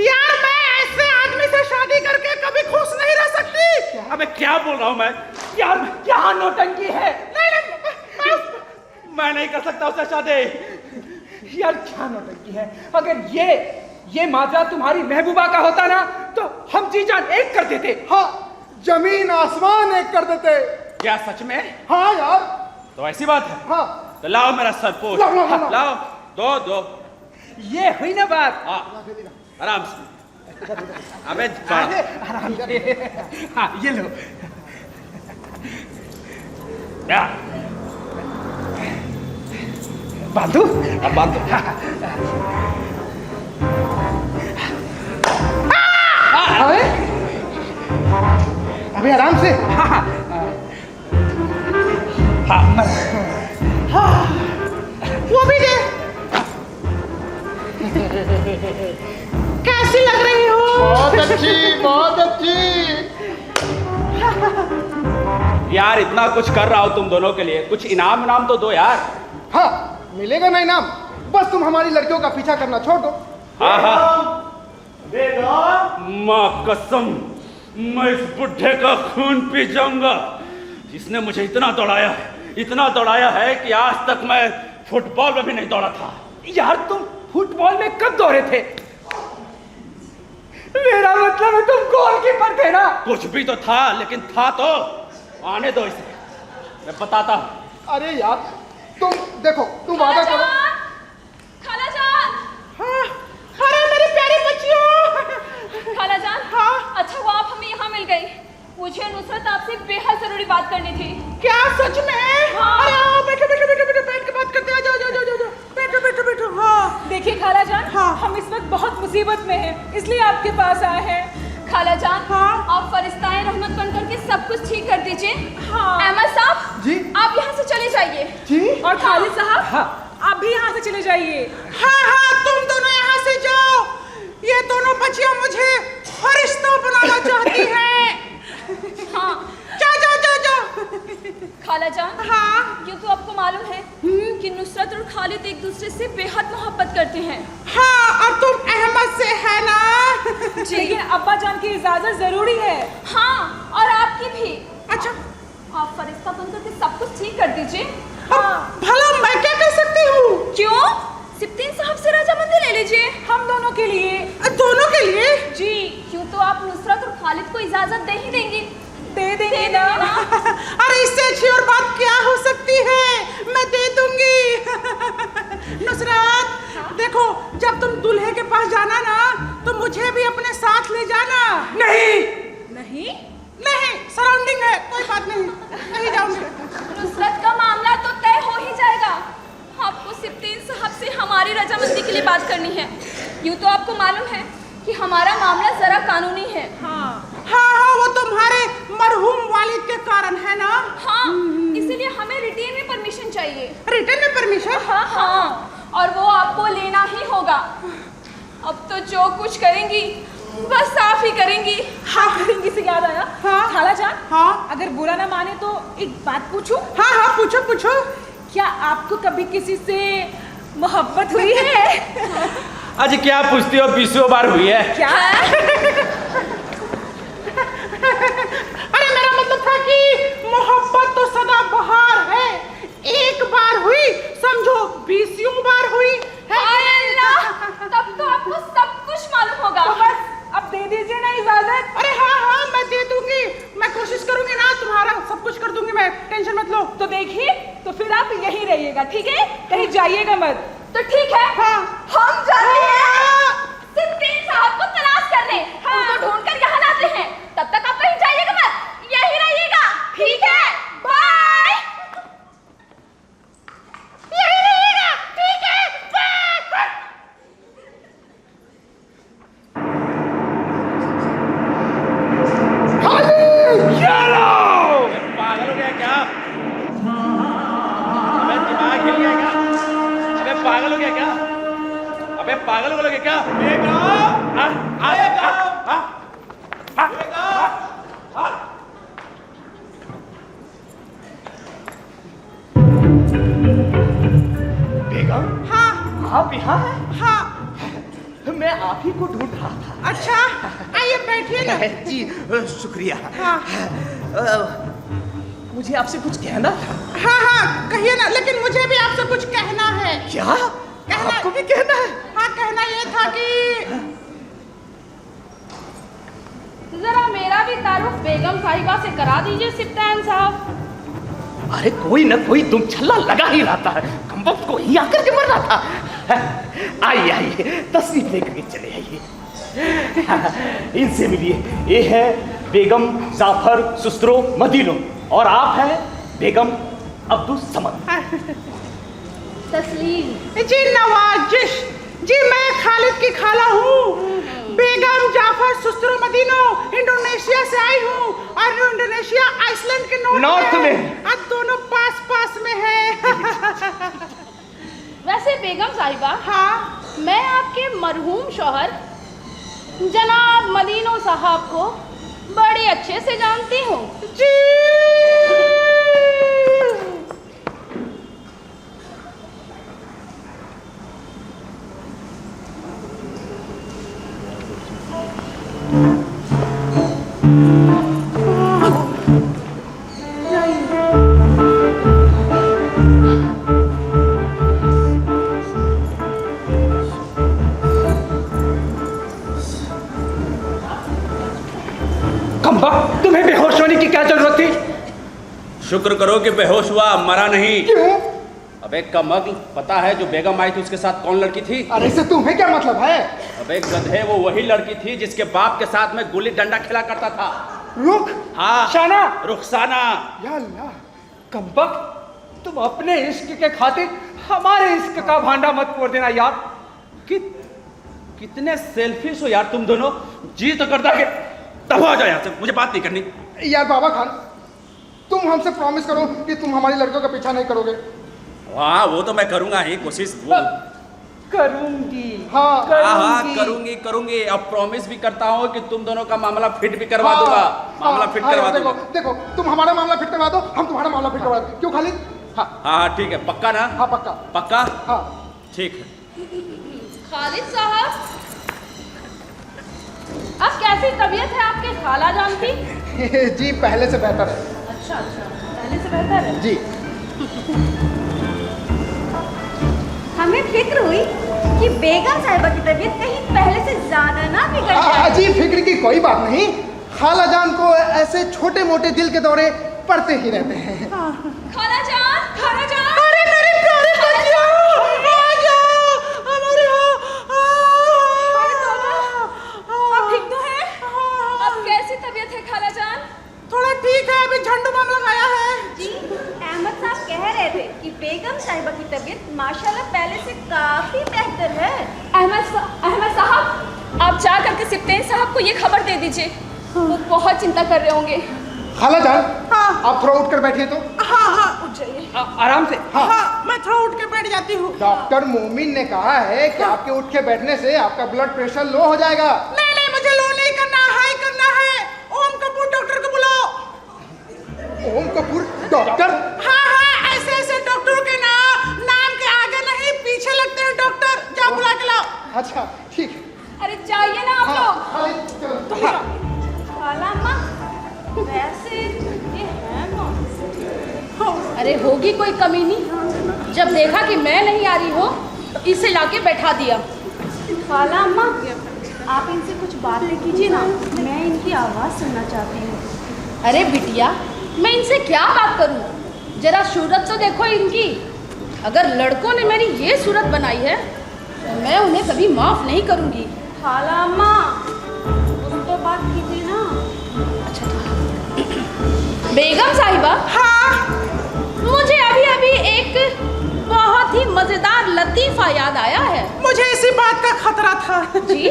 यार, मैं ऐसे आदमी से शादी करके कभी खुश नहीं रह सकती। अबे क्या बोल रहा हूँ मैं? यार क्या नौटंकी है। मैं नहीं कर सकता उससे शादी। यार क्या नौटंकी है। अगर ये माजरा तुम्हारी महबूबा का होता ना तो हम जी जान एक कर देते। हाँ, जमीन आसमान एक कर देते। क्या सच में? हाँ यार। तो ऐसी बात है। हाँ तो लाओ मेरा सरपोश। लाओ। लाओ, दो। ये हुई ना बात। हाँ, आराम से। अबे आराम से। हाँ ये लो। बांधू। अब बांधो। अभी आराम से। वो भी दे। कैसी लग रही हो? बहुत अच्छी, बहुत अच्छी। यार इतना कुछ कर रहा हूँ तुम दोनों के लिए, कुछ इनाम तो दो यार। हाँ, मिलेगा ना इनाम। बस तुम हमारी लड़कियों का पीछा करना छोड़ दो। हाँ। माँ कसम, मैं इस बुढ़े का खून पी जाऊंगा। इसने मुझे इतना दौड़ाया है कि आज तक मैं फुटबॉल में भी नहीं दौड़ा था। यार तुम फुटबॉल में कब दौड़े थे? मेरा मतलब है तुम गोलकीपर थे ना। कुछ भी तो था, लेकिन था तो। आने दो इसे, मैं बताता हूँ। अरे यार तुम देखो, तुम वादा करो। खालाजान। हाँ, अरे मेरी प्यारी बच्चियों। खालाजान। हाँ। अच्छा हुआ आप हमें यहाँ मिल गई। मुझे नुसरत आपसे बेहद जरूरी बात करनी थी। क्या सच में? हाँ। अरे आओ, बैठो बैठ के बात करते हैं। जाओ बैठो। हाँ देखिए खालाजान, हाँ। हम इस वक्त बहुत मुसीबत में हैं, इसलिए आपके पास आए हैं। खालाजान, हाँ। आप फरिश्ताए रहमत बनकर के सब कुछ ठीक कर दीजिए। हाँ। अहमद साहब जी। आप यहाँ से चले जाइए। जी। और खालिद साहब आप भी यहाँ से चले जाइए। हाँ, तुम दोनों यहाँ से जाओ। ये दोनों बच्चियां मुझे फरिश्ता बनाना चाहती हैं। हाँ जाओ। खालाजान, हाँ। ये तो आपको मालूम है कि नुसरत और खालिद एक दूसरे से बेहद मोहब्बत करते हैं। हाँ, और तुम अहमद से है ना? जी। लेकिन अब्बा जान की इजाजत जरूरी है। हाँ, और आपकी भी। अच्छा, आप फरिश्ता बनकर के सब कुछ ठीक कर दीजिए। हाँ। भला मैं क्या कर सकती हूँ? क्यों? सिप्तीन साहब से रजामंदी ले लीजिए। हम दोनों के लिए। दोनों के लिए? जी। क्यों तो आप नुसरत और खालिद को इजाजत दे ही देंगी। दे देंगे ना। अरे इससे अच्छी और बात क्या हो सकती है? मैं दे दूंगी। नुसरत, देखो जब तुम दूल्हे के पास जाना ना तो मुझे भी अपने साथ ले जाना। नहीं, सराउंडिंग है, कोई बात नहीं जाऊंगी। नुसरत का मामला तो तय हो ही जाएगा। आपको सिप्तीन साहब से हमारी रजामंदी के लिए बात करनी है। यूँ तो आपको मालूम है कि हमारा मामला जरा कानूनी है। हाँ, वो तुम्हारे मरहूम वालिद के कारण है ना? हाँ, इसीलिए हमें रिटेन में परमिशन चाहिए। रिटर्न में परमिशन? हाँ, और वो आपको लेना ही होगा। अब तो जो कुछ करेंगी बस आप ही करेंगी। हाँ, करेंगी से याद आया। हाँ। खालाजान, हाँ। अगर बुरा ना माने तो एक बात पूछूं? हाँ, पूछो। क्या आपको कभी किसी से मोहब्बत हुई है? आज क्या पूछती हो? 20 बार हुई है। क्या? अरे मेरा मतलब था कि मोहब्बत तो सदा बहार है। एक बार हुई समझो 20 बार हुई है। हाय अल्लाह, तब तो आपको सब कुछ मालूम होगा। तो बस अब दे दीजिए ना इजाजत। अरे हाँ, मैं दे दूंगी। मैं कोशिश करूंगी ना, तुम्हारा सब कुछ कर दूंगी मैं, टेंशन मत लो। तो देखिए, तो फिर आप यहीं रहिएगा, ठीक है? कहीं जाइएगा मत। तो ठीक है। हाँ। हम जा रहे हैं सिप्तीन साहब को तलाश करने। उनको ढूंढकर यहाँ लाते हैं। तब तक आप कहीं जाइएगा मत, यहीं रहिएगा, ठीक है? बाय। यही रहेगा, ठीक है? बाय। पागल हो गया क्या? अबे दिमाग हिल गया क्या? अबे पागल हो गया क्या? अबे पागल हो गया क्या? बेगम, हाँ। आप यहाँ हैं? हाँ। मैं आप ही को ढूंढ रहा था। अच्छा, आइए बैठिए ना। जी शुक्रिया। हाँ। मुझे आपसे कुछ कहना था। हाँ हाँ कहिए ना, लेकिन मुझे भी आपसे कुछ कहना है। क्या? कहना आपको भी कहना है? हाँ कहना ये था कि जरा मेरा भी तारुफ बेगम साहिबा से करा दीजिए सिप्तान साहब। अरे कोई ना कोई तुम छल्ला लगा ही रहता है, कमबख्त को ही आकर के मर रहा था। आइए आइए तस्वीर लेकर के चले आइए, इनसे मिलिए। ये है बेगम जाफर सुस्रो मदीनो और आप हैं बेगम अब्दुल समद। तस्लीम। जी नवाजिश जी, मैं खालिद की खाला हूँ, बेगम जाफर सुस्रो मदीनो, इंडोनेशिया से आई हूँ। और इंडोनेशिया आइसलैंड के नॉर्थ में। अब दोनों पास पास में है। वैसे बेगम साहिबा, हाँ मैं आपके मरहूम शौहर जनाब मदीनो साहब को बड़ी अच्छे से जानती हूँ। जी तुम्हें बेहोश होने की क्या जरूरत थी? शुक्र करो कि बेहोश हुआ, मरा नहीं। क्यों? अबे कमल, पता है जो बेगम आई थी उसके साथ कौन लड़की थी? अरे इससे तुम्हें क्या मतलब है? अबे गधे, वो वही लड़की थी जिसके बाप के साथ में गुल्ली डंडा खेला करता था। रुक। हाँ, शाना। रुखसाना। या अल्लाह, कमबख्त, तुम अपने इश्क के खातिर हमारे इश्क का भांडा मत फोड़ देना यार। कितने सेल्फिश हो यार तुम दोनों। जी तो करता है तब आ जाओ यहाँ से, मुझे बात नहीं करनी। यार बाबा खान, तुम हमसे प्रॉमिस करो कि तुम हमारी लड़कियों का पीछा नहीं करोगे। हाँ वो तो मैं करूंगा ही, कोशिश करूंगी। हाँ करूंगी। अब प्रॉमिस भी करता हूँ कि तुम दोनों का मामला फिट भी करवा दूंगा। मामला फिट करवा दूंगा। देखो, तुम हमारा मामला फिट करवा दो, हम तुम्हारा मामला फिट करवा दो। क्यों खालिद? हाँ ठीक है, पक्का ना? हाँ पक्का। पक्का? हाँ ठीक है। खालिद साहब, अब कैसी तबीयत है आपके खाला जान की? जी पहले से बेहतर है। अच्छा, पहले से बेहतर है जी। हमें फिक्र हुई कि बेगम साहिबा की तबीयत कहीं पहले से ज्यादा ना बिगड़ जाए। जी फिक्र की कोई बात नहीं, खाला जान को ऐसे छोटे मोटे दिल के दौरे पड़ते ही रहते हैं। खाला जान। अरे मेरे प्यारे बच्चों, आ जाओ हमारे आप ठीक तो हैं? अब कैसी तबीयत है खाला जान? थोड़ा ठीक है, अभी झंडू बाम लगाया है। जी, अहमद साहब कह रहे थे कि बेगम साहिबा की तबीयत माशाल्लाह पहले से काफी बेहतर है। अहमद साहब, आप जा करके सिप्तेन साहब को ये खबर दे दीजिए, वो बहुत चिंता कर रहे होंगे। खाला जान, हाँ। आप थोड़ा उठ कर बैठिए तो। हाँ उठ जाइए। आराम से। हाँ मैं थोड़ा उठ के बैठ जाती हूँ। डॉक्टर मोमिन ने कहा है कि आपके उठ के बैठने से आपका ब्लड प्रेशर लो हो जाएगा। नहीं मुझे लो नहीं करना, हाई करना है। ओम कपूर डॉक्टर को बुलाओ। ओम कपूर डॉक्टर? हाँ ऐसे डॉक्टर के नाम के आगे नहीं पीछे लगते हैं डॉक्टर। जाओ बुला के लाओ। अच्छा ठीक है। अरे जाइए ना आप लोग। खालिद, चलो। खाला अम्मा, वैसे ये है कौन? अरे होगी कोई कमीनी, जब देखा कि मैं नहीं आ रही हूँ तो इसे लाके बैठा दिया। खाला अम्मा, आप इनसे कुछ बातें कीजिए ना, मैं इनकी आवाज़ सुनना चाहती हूँ। अरे बिटिया, मैं इनसे क्या बात करूं? जरा सूरत तो देखो इनकी। अगर लड़कों ने मेरी ये सूरत बनाई है तो मैं उन्हें कभी माफ नहीं करूंगी। खाला अम्मा, कुछ तो बात कीजिए ना। बेगम साहिबा, हाँ मुझे अभी अभी एक बहुत ही मजेदार लतीफा याद आया है। मुझे इसी बात का खतरा था। जी?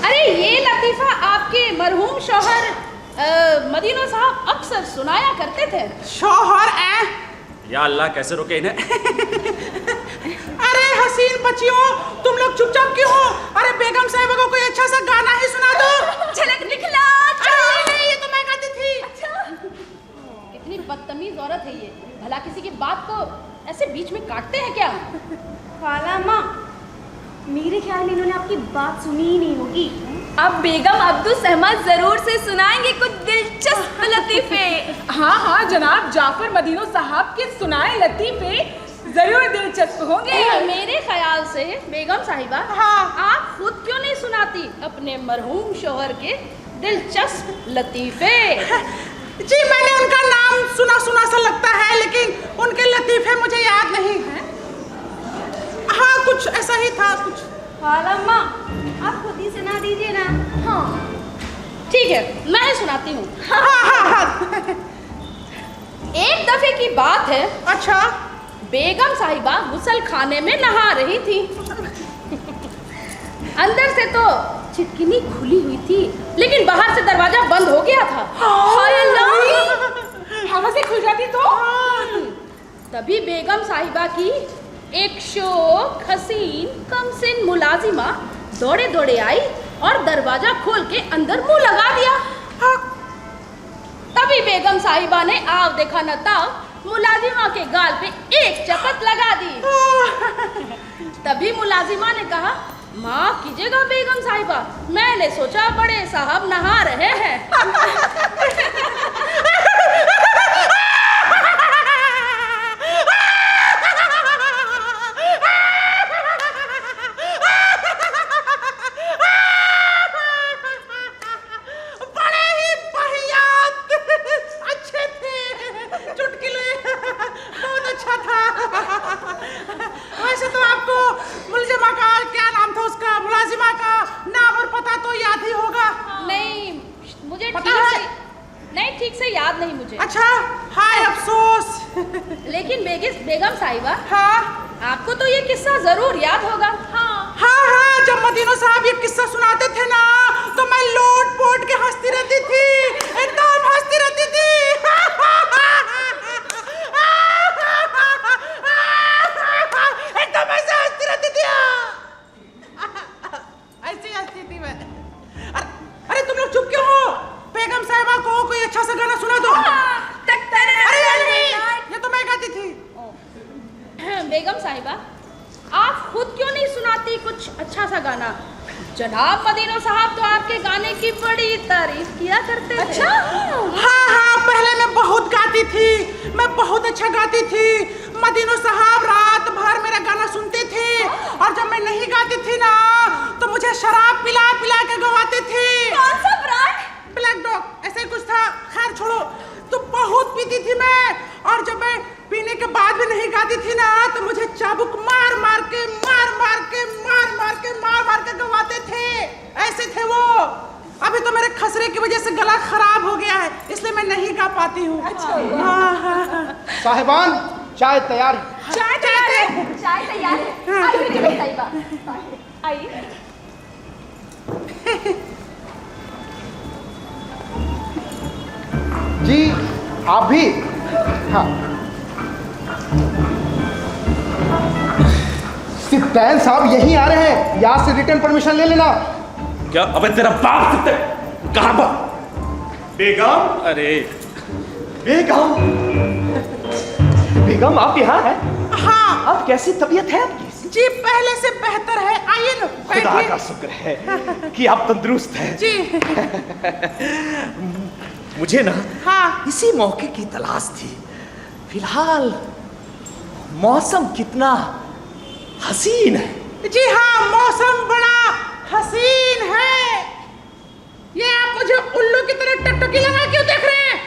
अरे ये लतीफा आपके मरहूम शौहर मदीनो साहब अक्सर सुनाया करते थे। शौहर या अल्लाह, कैसे रोके इन्हें? अरे हसीन बच्चियों, तुम लोग चुपचाप क्यों हो? अरे बेगम साहिबा को कोई अच्छा सा गाना ही सुना दो। झलक दिखला। नहीं ये तो मैं गाती थी। कितनी बदतमीज औरत है ये, भला किसी की बात को ऐसे बीच में काटते हैं क्या? खाला अम्मा, मेरे ख्याल इन्होंने आपकी बात सुनी ही नहीं होगी। अब बेगम अब्दुल सहमद जरूर से सुनाएंगे कुछ दिलचस्प लतीफे। हाँ हाँ जनाब, जाफर मदीनो साहब के सुनाए लतीफे जरूर दिलचस्प होंगे। मेरे ख्याल से बेगम साहिबा, हाँ। आप खुद क्यों नहीं सुनाती अपने मरहूम शोहर के दिलचस्प लतीफे? जी मैंने उनका नाम सुना सुना सा लगता है, लेकिन उनके लतीफे मुझे याद नहीं है। हाँ कुछ ऐसा ही था कुछ। अम्मा आप खुद ही सुना दीजिए ना। हाँ ठीक है, मैं ही सुनाती हूँ। हाँ। एक दफे की बात है, अच्छा। बेगम साहिबा गुसल खाने में नहा रही थी। अंदर से तो चिटकिनी खुली हुई थी, लेकिन बाहर से दरवाजा बंद हो गया था। हाय अल्लाह! हवा से खुल जाती तो। तभी बेगम साहिबा की एक शोख हसीन कमसिन मुलाजिमा दौड़े दौड़े आई और दरवाजा खोल के अंदर मुंह लगा दिया। तभी बेगम साहिबा ने आव देखा न ताव मुलाजिमा के गाल पे एक चपत लगा दी। तभी मुलाजिमा ने कहा, माफ कीजिएगा बेगम साहिबा, मैंने सोचा बड़े साहब नहा रहे हैं। अच्छा, हाय अफसोस। लेकिन बेगम साहिबा, हाँ आपको तो ये किस्सा जरूर याद होगा। हाँ हाँ, जब मदीनो साहब ये किस्सा सुनाते थे ना, तो मैं लोट पोट के हंसती रहती थी, एकदम हंसती रहती थी। एकदम ऐसे हंसती रहती थी, ऐसे हंसती थी मैं। अरे तुम लोग चुप क्यों हो? बेगम साहिबा को कोई अच्छा सा गाना सुना दो। अरे ये तो मैं गाती थी। बेगम साहिबा, आप खुद क्यों नहीं सुनाती कुछ अच्छा सा गाना? जनाब मदीनो साहब तो आपके गाने की बड़ी तारीफ किया करते थे। अच्छा? हाँ हाँ, पहले मैं बहुत गाती थी, मैं बहुत अच्छा गाती थी। मदीनो साहब रात भर मेरा गाना सुनते थे, और जब मैं नहीं गाती थी ना, तो मुझे शराब पिला पिला के गवाते थे। कौन सा ब्रांड? ब्लैक डॉग, ऐसे कुछ था। खैर छोड़ो, तो बहुत पीती थी मैं, और जब मैं पीने के बाद भी नहीं गाती थी ना, तो मुझे चाबुक मार मार के गवाते थे। ऐसे थे वो। अभी तो मेरे खसरे की वजह से गला खराब हो गया है, इसलिए मैं नहीं गा पाती हूँ। अच्छा। साहिबान, चाय तैयार है। चाय तैयार है। चाय तैयार है। आइए बेगम साहिबा, आइए। जी आप भी? हाँ। सिप्तान साहब यहीं आ रहे हैं, यहाँ से रिटर्न परमिशन ले लेना। क्या? अबे तेरा बाप कहाँ पर? बेगम, अरे बेगम आप यहाँ हैं? हाँ। अब कैसी तबीयत है आपकी? जी पहले से बेहतर है, आइए ना। खुदा का शुक्र है कि आप तंदुरुस्त हैं। जी। मुझे ना हाँ। इसी मौके की तलाश थी। फिलहाल मौसम कितना हसीन है। जी हाँ, मौसम बड़ा हसीन है। ये आप मुझे उल्लू की तरह टकटकी लगा क्यों देख रहे हैं?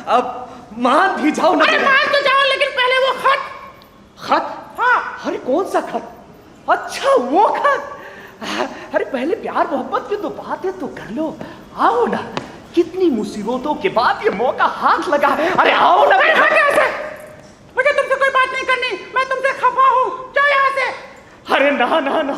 अब मान भी जाओ ना। अरे मान तो जाओ, लेकिन पहले वो खत। खत? हाँ। अरे कौन सा खत? अच्छा वो खत। अरे पहले प्यार मोहब्बत की तो बात है तो कर लो। आओ ना, कितनी मुसीबतों के बाद ये मौका हाथ लगा है। अरे आओ ना। मुझे तुमसे कोई बात नहीं करनी, मैं तुमसे खफा हूँ, जाओ यहाँ से। अरे ना ना ना,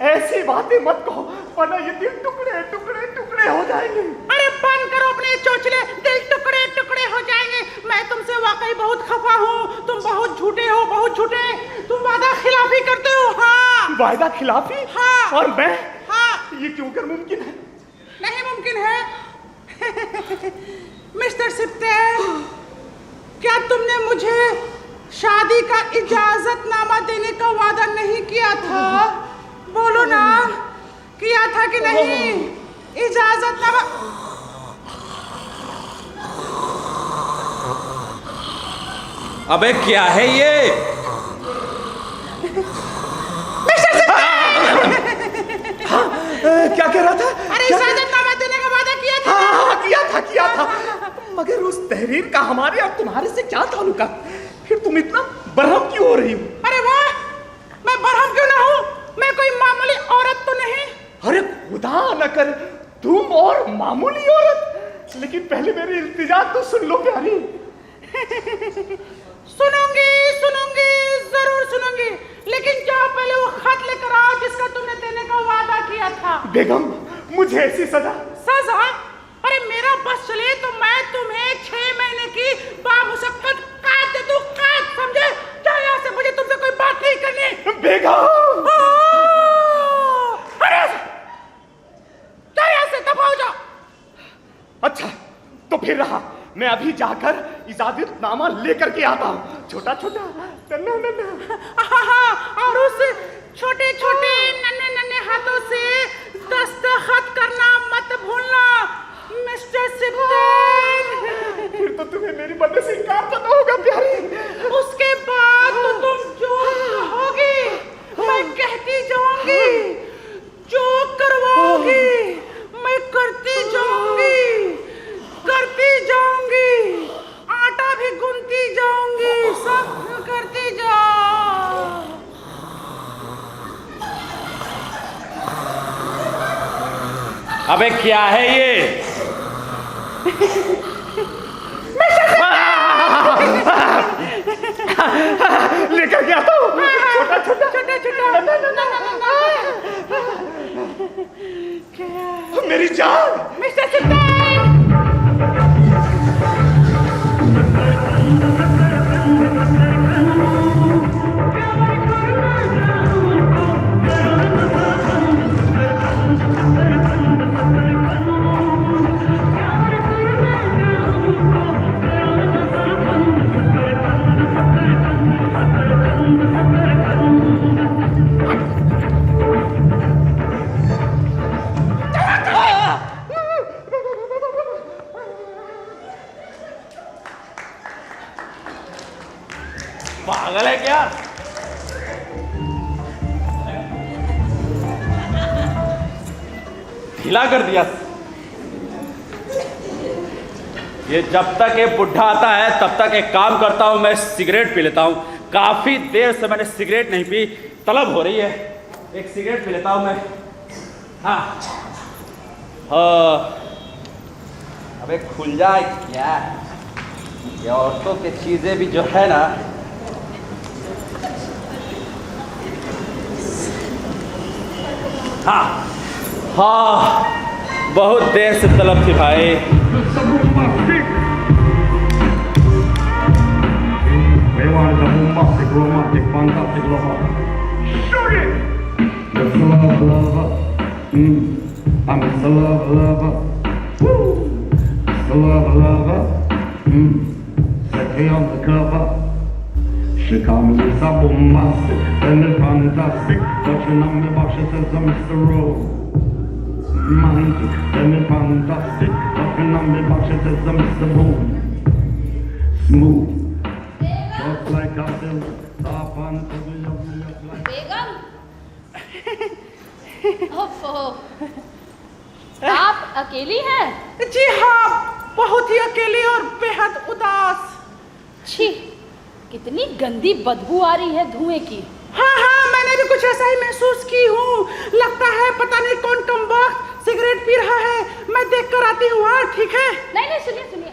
ऐसी बातें मत कहो, वरना ये दिल टुकड़े टुकड़े टुकड़े हो जाएंगे। अरे बंद करो अपने चोचले, दिल टुकड़े टुकड़े हो जाएंगे। मैं तुमसे वाकई बहुत खफा हूँ, तुम बहुत झूठे हो, बहुत झूठे। तुम वादा खिलाफी करते हो। हाँ। वादा खिलाफी? हाँ। और मैं? हाँ। ये क्यों कर मुमकिन है? नहीं मुमकिन है। मिस्टर सिप्तान, क्या तुमने मुझे शादी का इजाजतनामा देने का वादा नहीं किया था? बोलो ना, किया था कि नहीं? इजाजत ना। अबे क्या है ये? क्या कह रहा था? अरे इजाजतनामा देने का वादा किया था। हाँ, किया था। मगर उस तहरीर का हमारे और तुम्हारे से क्या ताल्लुक? फिर तुम इतना बरहम क्यों हो रही हो? अरे वाह, मैं बरहम क्यों ना हूँ? मैं कोई मामूली औरत तो नहीं। अरे खुदा न करे तुम और मामूली औरत। लेकिन पहले मेरी इल्तिजा तो सुन लो प्यारी। सुनूंगी, जरूर सुनूंगी, लेकिन जाओ पहले वो खत लेकर आओ जिसका तुमने देने का वादा किया था। बेगम, मुझे ऐसी सजा? अरे मेरा बस चले तो मैं तुम्हें 6 महीने की बामुशक्कत कैद दे दूं, कैद, समझे? क्या यहाँ से मुझे तुमसे कोई बात नहीं करनी। बेगम, अरे क्या यहाँ से दफा हो जाओ। अच्छा तो फिर रहा, मैं अभी जाकर इजाजतनामा लेकर के आता हूँ। छोटा छोटा नन्ना। हाँ, और उस छोटे छोटे नन्हे हाथों से दस्तखत करना मत भूलना, मिस्टर सिप्तन। फिर तो तुम्हें मेरी बनने से इनकार करना होगा प्यारी। उसके बाद तो तुम जो कहोगी मैं कहती जाऊंगी, जो करवाओगी मैं करती जाऊंगी, आटा भी गूंथती जाऊंगी, सब करती जाओ। अबे क्या है ये? लेकर के आता हूँ। छोटा मेरी जान। मिस्टर सिप्तन, पागल है क्या? ढीला कर दिया। ये जब तक ये बुढ़ा आता है तब तक एक काम करता हूं, मैं सिगरेट पी लेता हूं। काफी देर से मैंने सिगरेट नहीं पी, तलब हो रही है, एक सिगरेट पी लेता हूं मैं। हाँ अबे खुल जाए क्या? ये औरतों की चीजें भी जो है ना, हाँ बहुत देर से तलब थी भाई। They wanted the bombastic, romantic, fantastic lover. The love lover. I'm the love lover. Woo! The love lover. Sexy on the cover. She call me Mr. Bombastic, then the fantastic. Touching on me back, she says I'm Mr. Romantic, then the fantastic. Touching on me back, she says I'm Mr. Boom. Smooth. Just like I do, top on to the lovely like. बेगम, ओफो, आप अकेली हैं? जी हाँ, बहुत ही अकेली और बेहद उदास। छी, कितनी गंदी बदबू आ रही है धुएं की। हाँ, मैंने भी कुछ ऐसा ही महसूस की हूँ। लगता है पता नहीं कौन कमबख्त सिगरेट पी रहा है। मैं देख कर आती हूँ। हाँ ठीक है। नहीं, सुनिए,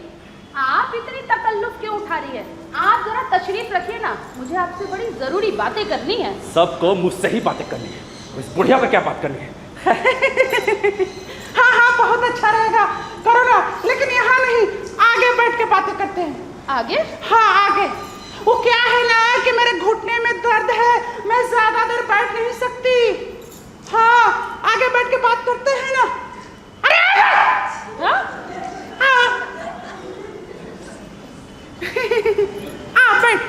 आप इतनी तकल्लुफ क्यों उठा रही है? आप जरा तशरीफ रखिए ना, मुझे आपसे बड़ी जरूरी बातें करनी है। सबको मुझसे ही बातें करनी है, इस बुढ़िया पे क्या बात करनी है? हाँ, बहुत अच्छा रहेगा, करो ना, लेकिन यहाँ नहीं, आगे बैठ के बातें करते हैं। आगे? हाँ आगे। वो क्या है ना कि मेरे घुटने में दर्द है, मैं ज्यादा देर बैठ नहीं सकती। हाँ, आगे बैठ के बात करते हैं ना। अरे हाँ? बैठ।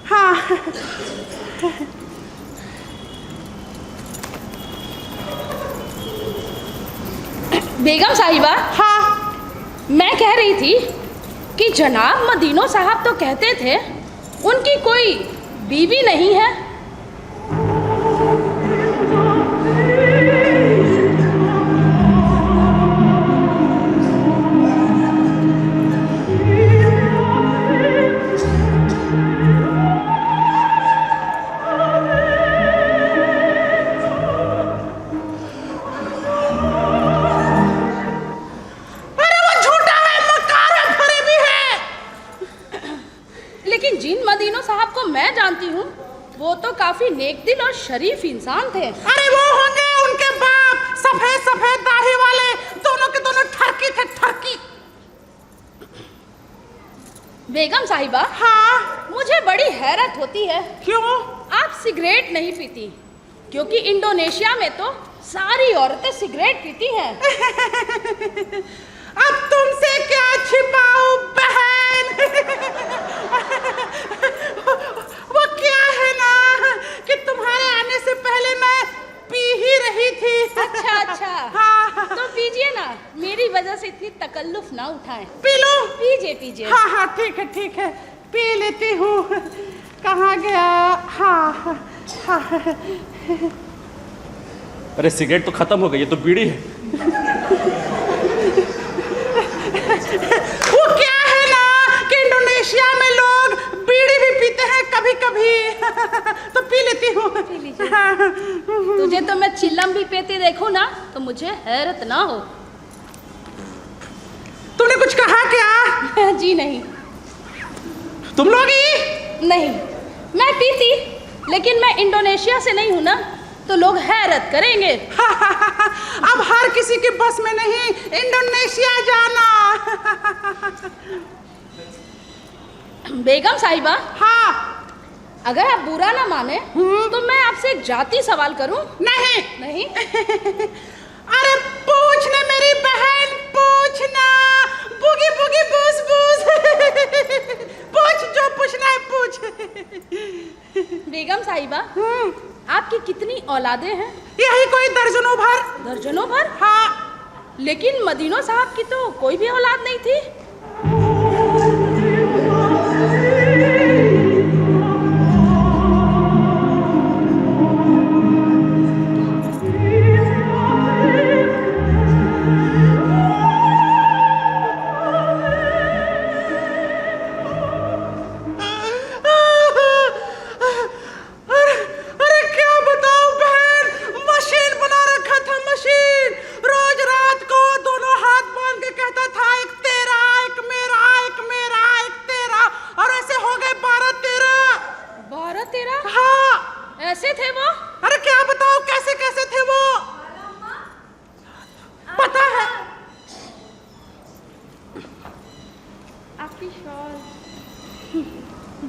हाँ, हाँ। बेगम साहिबा, हाँ। मैं कह रही थी कि जनाब मदीनो साहब तो कहते थे उनकी कोई बीवी नहीं है। मैं जानती हूँ वो तो काफी नेकदिल और शरीफ इंसान थे। अरे वो होंगे उनके बाप, सफेद सफेद दाढ़ी वाले, दोनों के दोनों ठरकी थे, ठरकी। बेगम साहिबा, हाँ। मुझे बड़ी हैरत होती है। क्यों? आप सिगरेट नहीं पीती, क्योंकि इंडोनेशिया में तो सारी औरतें सिगरेट पीती हैं। अब तुमसे क्या छिपाऊं बहन? वो क्या है ना कि तुम्हारे आने से पहले मैं पी ही रही थी। अच्छा अच्छा, हाँ। तो पीजिए ना, मेरी वजह से इतनी तकल्लुफ ना उठाएं। P low. पीजिए पीजिए। हाँ हाँ ठीक है, पी लेती हूँ। कहाँ गया? हाँ हाँ। अरे सिगरेट तो खत्म हो गई, ये तो बीड़ी है। वो क्या है ना कि इंडोनेशिया में लोग बीड़ी भी पीते हैं कभी कभी। तो पी लेती हूँ। पी लीजिए। तुझे तो मैं चिल्लम भी पीते देखूं ना तो मुझे हैरत ना हो। तूने कुछ कहा क्या? जी नहीं। तुम लोग ही? नहीं, मैं पीती, लेकिन मैं इंडोनेशिया से नहीं हूं ना, तो लोग हैरत करेंगे। अब हर किसी के बस में नहीं इंडोनेशिया जाना। बेगम साहिबा, हाँ। अगर आप बुरा ना माने तो मैं आपसे एक जाती सवाल करूं? नहीं नहीं। अरे पूछना मेरी बहन, पूछना। बुगी बुगी बूस बूस। पूछ जो पूछना है पूछ। बेगम साहिबा, आपकी कितनी औलादे हैं? यही कोई दर्जनों भर। दर्जनों भर? हाँ। लेकिन मदीनो साहब की तो कोई भी औलाद नहीं थी।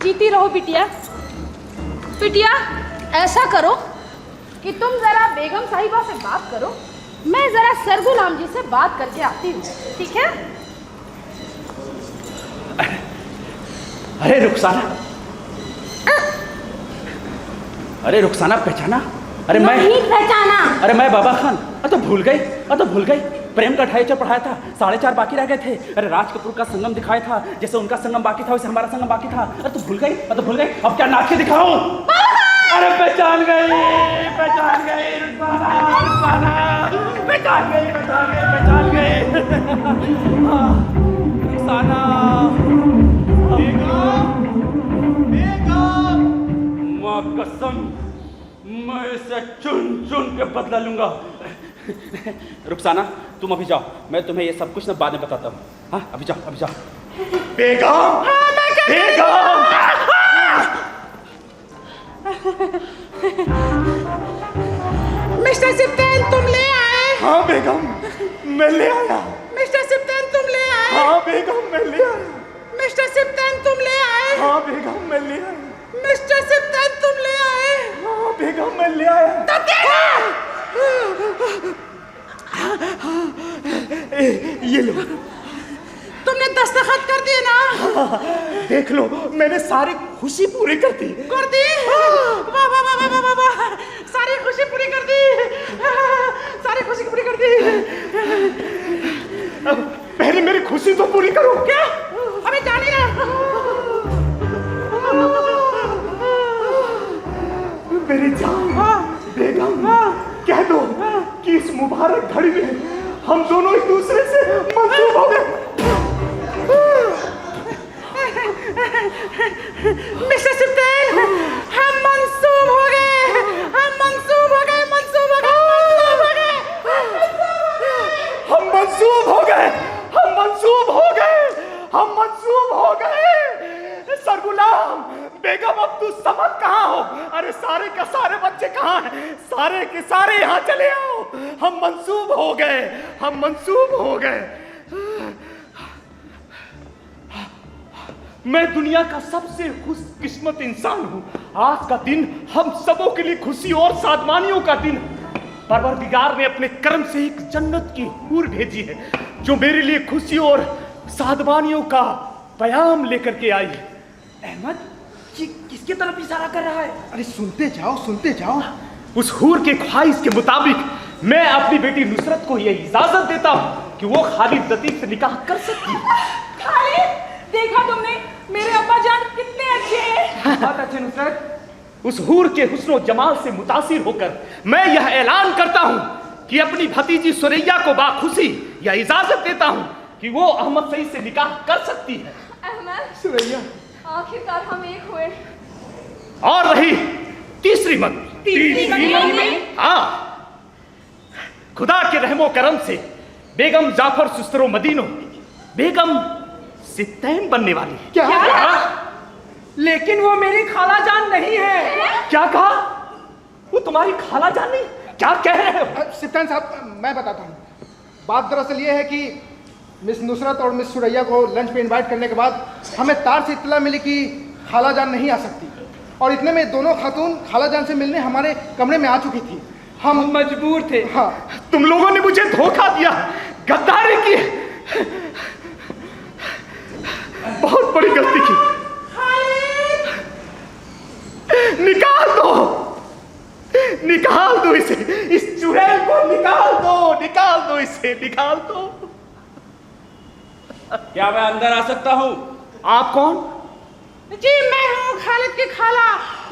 जीती रहो बिटिया। बिटिया, ऐसा करो कि तुम जरा बेगम साहिबा से बात करो, मैं जरा सरगुलाम जी से बात करके आती हूँ, ठीक है? अरे रुखसाना, अरे रुखसाना पहचाना? अरे मैं नहीं पहचाना। अरे मैं बाबा खान। तो भूल गई। प्रेम का ढाई पढ़ाया था, 4.5 बाकी रह गए थे। अरे राज कपूर का संगम दिखाया था, जैसे उनका संगम बाकी था वैसे हमारा संगम बाकी था। अरे तो भूल गई। अब क्या नाखे दिखाऊं? अरे पहचान गई रुखसाना, पहचान गई रुखसाना। माँ कसम, मैं इसे चुन के बदला लूंगा। रुखसाना, तुम अभी जाओ, मैं तुम्हें ये सब कुछ ना बाद में बताता हूँ। हाँ, अभी जाओ। बेगम, बेगम। मिस्टर सिप्तान, तुम ले आए? हाँ बेगम, मैं ले आया। मिस्टर सिप्तान, तुम ले आए? हाँ बेगम, मैं ले आया। मिस्टर सिप्तान, तुम ले आए? हाँ बेगम, मैं ले आया। मिस्टर सिप्तान, तुम ले आए? हाँ बेगम, मैं ले आया। तो देखो। ये लो। तुमने दस्तखत कर दिए ना? देख लो, मैंने सारी खुशी पूरी कर दी। कर दी? वाह वाह वाह वाह वाह वाह, सारी खुशी पूरी कर दी, सारी खुशी पूरी कर दी। अब पहले मेरी खुशी तो पूरी करो। क्या? अभी जाने ना। मेरी जान बेगम, कह दो कि इस मुबारक घड़ी में हम दोनों एक दूसरे से मंसूब हो गए। मिस्टर सिप्टेन, हम मंसूब हो गए, हम मंसूब हो गए, मंसूब हो गए, हम मंसूब हो गए, हम मंसूब हो गए, हम मंसूब हो गए। सरगुलाम बेगम, अब तू समझ कहाँ हो? अरे सारे के सारे बच्चे कहाँ हैं? सारे के सारे यहाँ चले आओ। हम मंसूब हो गए, हम मंसूब हो गए। मैं दुनिया का सबसे खुशकिस्मत इंसान हूँ। आज का दिन हम सबों के लिए खुशी और सादमानियों का दिन है। परवरदिगार ने अपने कर्म से एक जन्नत की हूर भेजी है, जो मेरे लिए खुशी और सादमानियों का पैगाम लेकर के आई है। अहमद, ये किसकी तरफ इशारा कर रहा है? अरे सुनते जाओ, सुनते जाओ। उस हूर के ख्वाहिश के मुताबिक मैं अपनी बेटी नुसरत को यह इजाजत देता हूँ कि वो खालिद लतीफ से निकाह कर सकती है। खालिद, देखा तुमने मेरे अब्बा जान कितने अच्छे हैं। बहुत अच्छे नुसरत। उस हूर के हुस्न और जमाल से मुतासिर होकर मैं यह ऐलान करता हूँ कि अपनी भतीजी सुरैया को बाखुशी यह इजाजत देता हूँ कि वो अहमद सईद से निकाह कर सकती है। अहमद, सुरैया, आखिरकार हम एक हुए। और रही तीसरी मंजिल। हाँ, खुदा के रहमो करम से बेगम जाफर सुस्तरो मदीनो बेगम सित्तैन बनने वाली है। क्या? लेकिन वो मेरी खाला जान नहीं है। क्या कहा? वो तुम्हारी खाला जान नहीं? क्या कह रहे हो? सिप्तान साहब, मैं बताता हूँ। बात दरअसल ये है कि मिस नुसरत और मिस सुरैया को लंच पे इनवाइट करने के बाद हमें तार से इत्तला मिली कि खाला जान नहीं आ सकती, और इतने में दोनों खातून खाला जान से मिलने हमारे कमरे में आ चुकी थी। हम मजबूर थे। हाँ, तुम लोगों ने मुझे धोखा दिया, गद्दारी की, बहुत बड़ी गलती की। निकाल दो, निकाल दो इसे, इस चुड़ैल को निकाल दो, निकाल दो इसे, निकाल दो। क्या मैं अंदर आ सकता हूँ? आप कौन? जी, मैं हूँ खालिद की खाला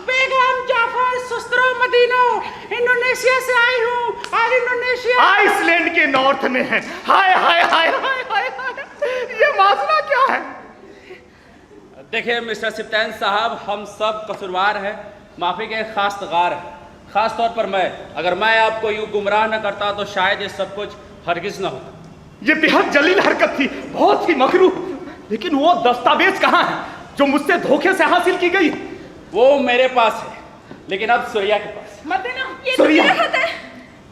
बेगम जाफर सुस्तरो मदीनो। इंडोनेशिया से आई हूँ, और इंडोनेशिया आइसलैंड के नॉर्थ में है। हाय हाय हाय हाय हाय हाय, ये माजरा क्या है? देखिए मिस्टर सिप्तान साहब, हम सब कसूरवार हैं, माफी के खास्तगार हैं। खास तौर पर मैं, अगर मैं आपको यूं गुमराह न करता तो शायद ये सब कुछ हरगिज न होता। ये बेहद जलील हरकत थी, बहुत ही मकरूह। लेकिन वो दस्तावेज कहाँ है जो मुझसे धोखे से हासिल की गई? वो मेरे पास है, लेकिन अब सुरैया के पास। मत देना, ये तो सुरैया, मेरा खत है।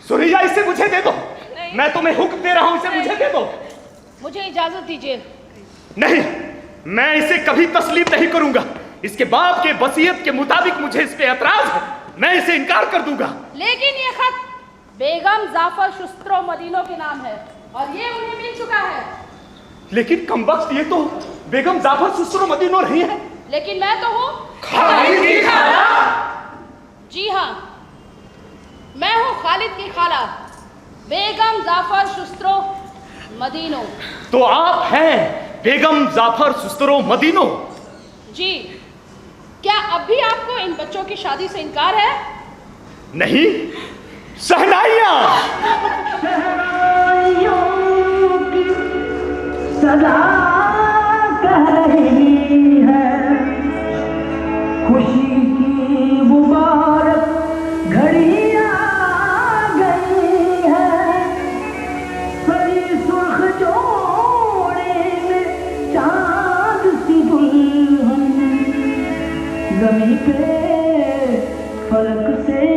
सुरैया, इसे मुझे दे दो। नहीं। मैं तुम्हें हुक्म दे रहा हूं, इसे मुझे दे दो। मुझे इजाजत दीजिए। नहीं, मैं इसे कभी तस्लीम नहीं करूंगा। इसके बाप के वसीयत के मुताबिक मुझे इस पे एतराज है, मैं इसे इनकार कर दूंगा। लेकिन ये खत बेगम जाफर सुस्तरो मदीनो के नाम है, और ये उन्हें मिल चुका है। लेकिन कमबख्त, ये तो बेगम जाफर सुस्तरो मदीनो नहीं है। लेकिन मैं तो हूँ खालिद की खाला। जी हाँ, मैं हूँ खालिद की खाला बेगम जाफर सुस्तरो मदीनो। तो आप हैं बेगम जाफर सुस्तरो मदीनो? जी। क्या अब भी आपको इन बच्चों की शादी से इनकार है? नहीं। शहनाइयाँ सदा कह रही है, खुशी की मुबारक घड़ी आ गई है। सरी सुर्ख जोड़े में चांद सी दुल्हन, ज़मीं पे फलक से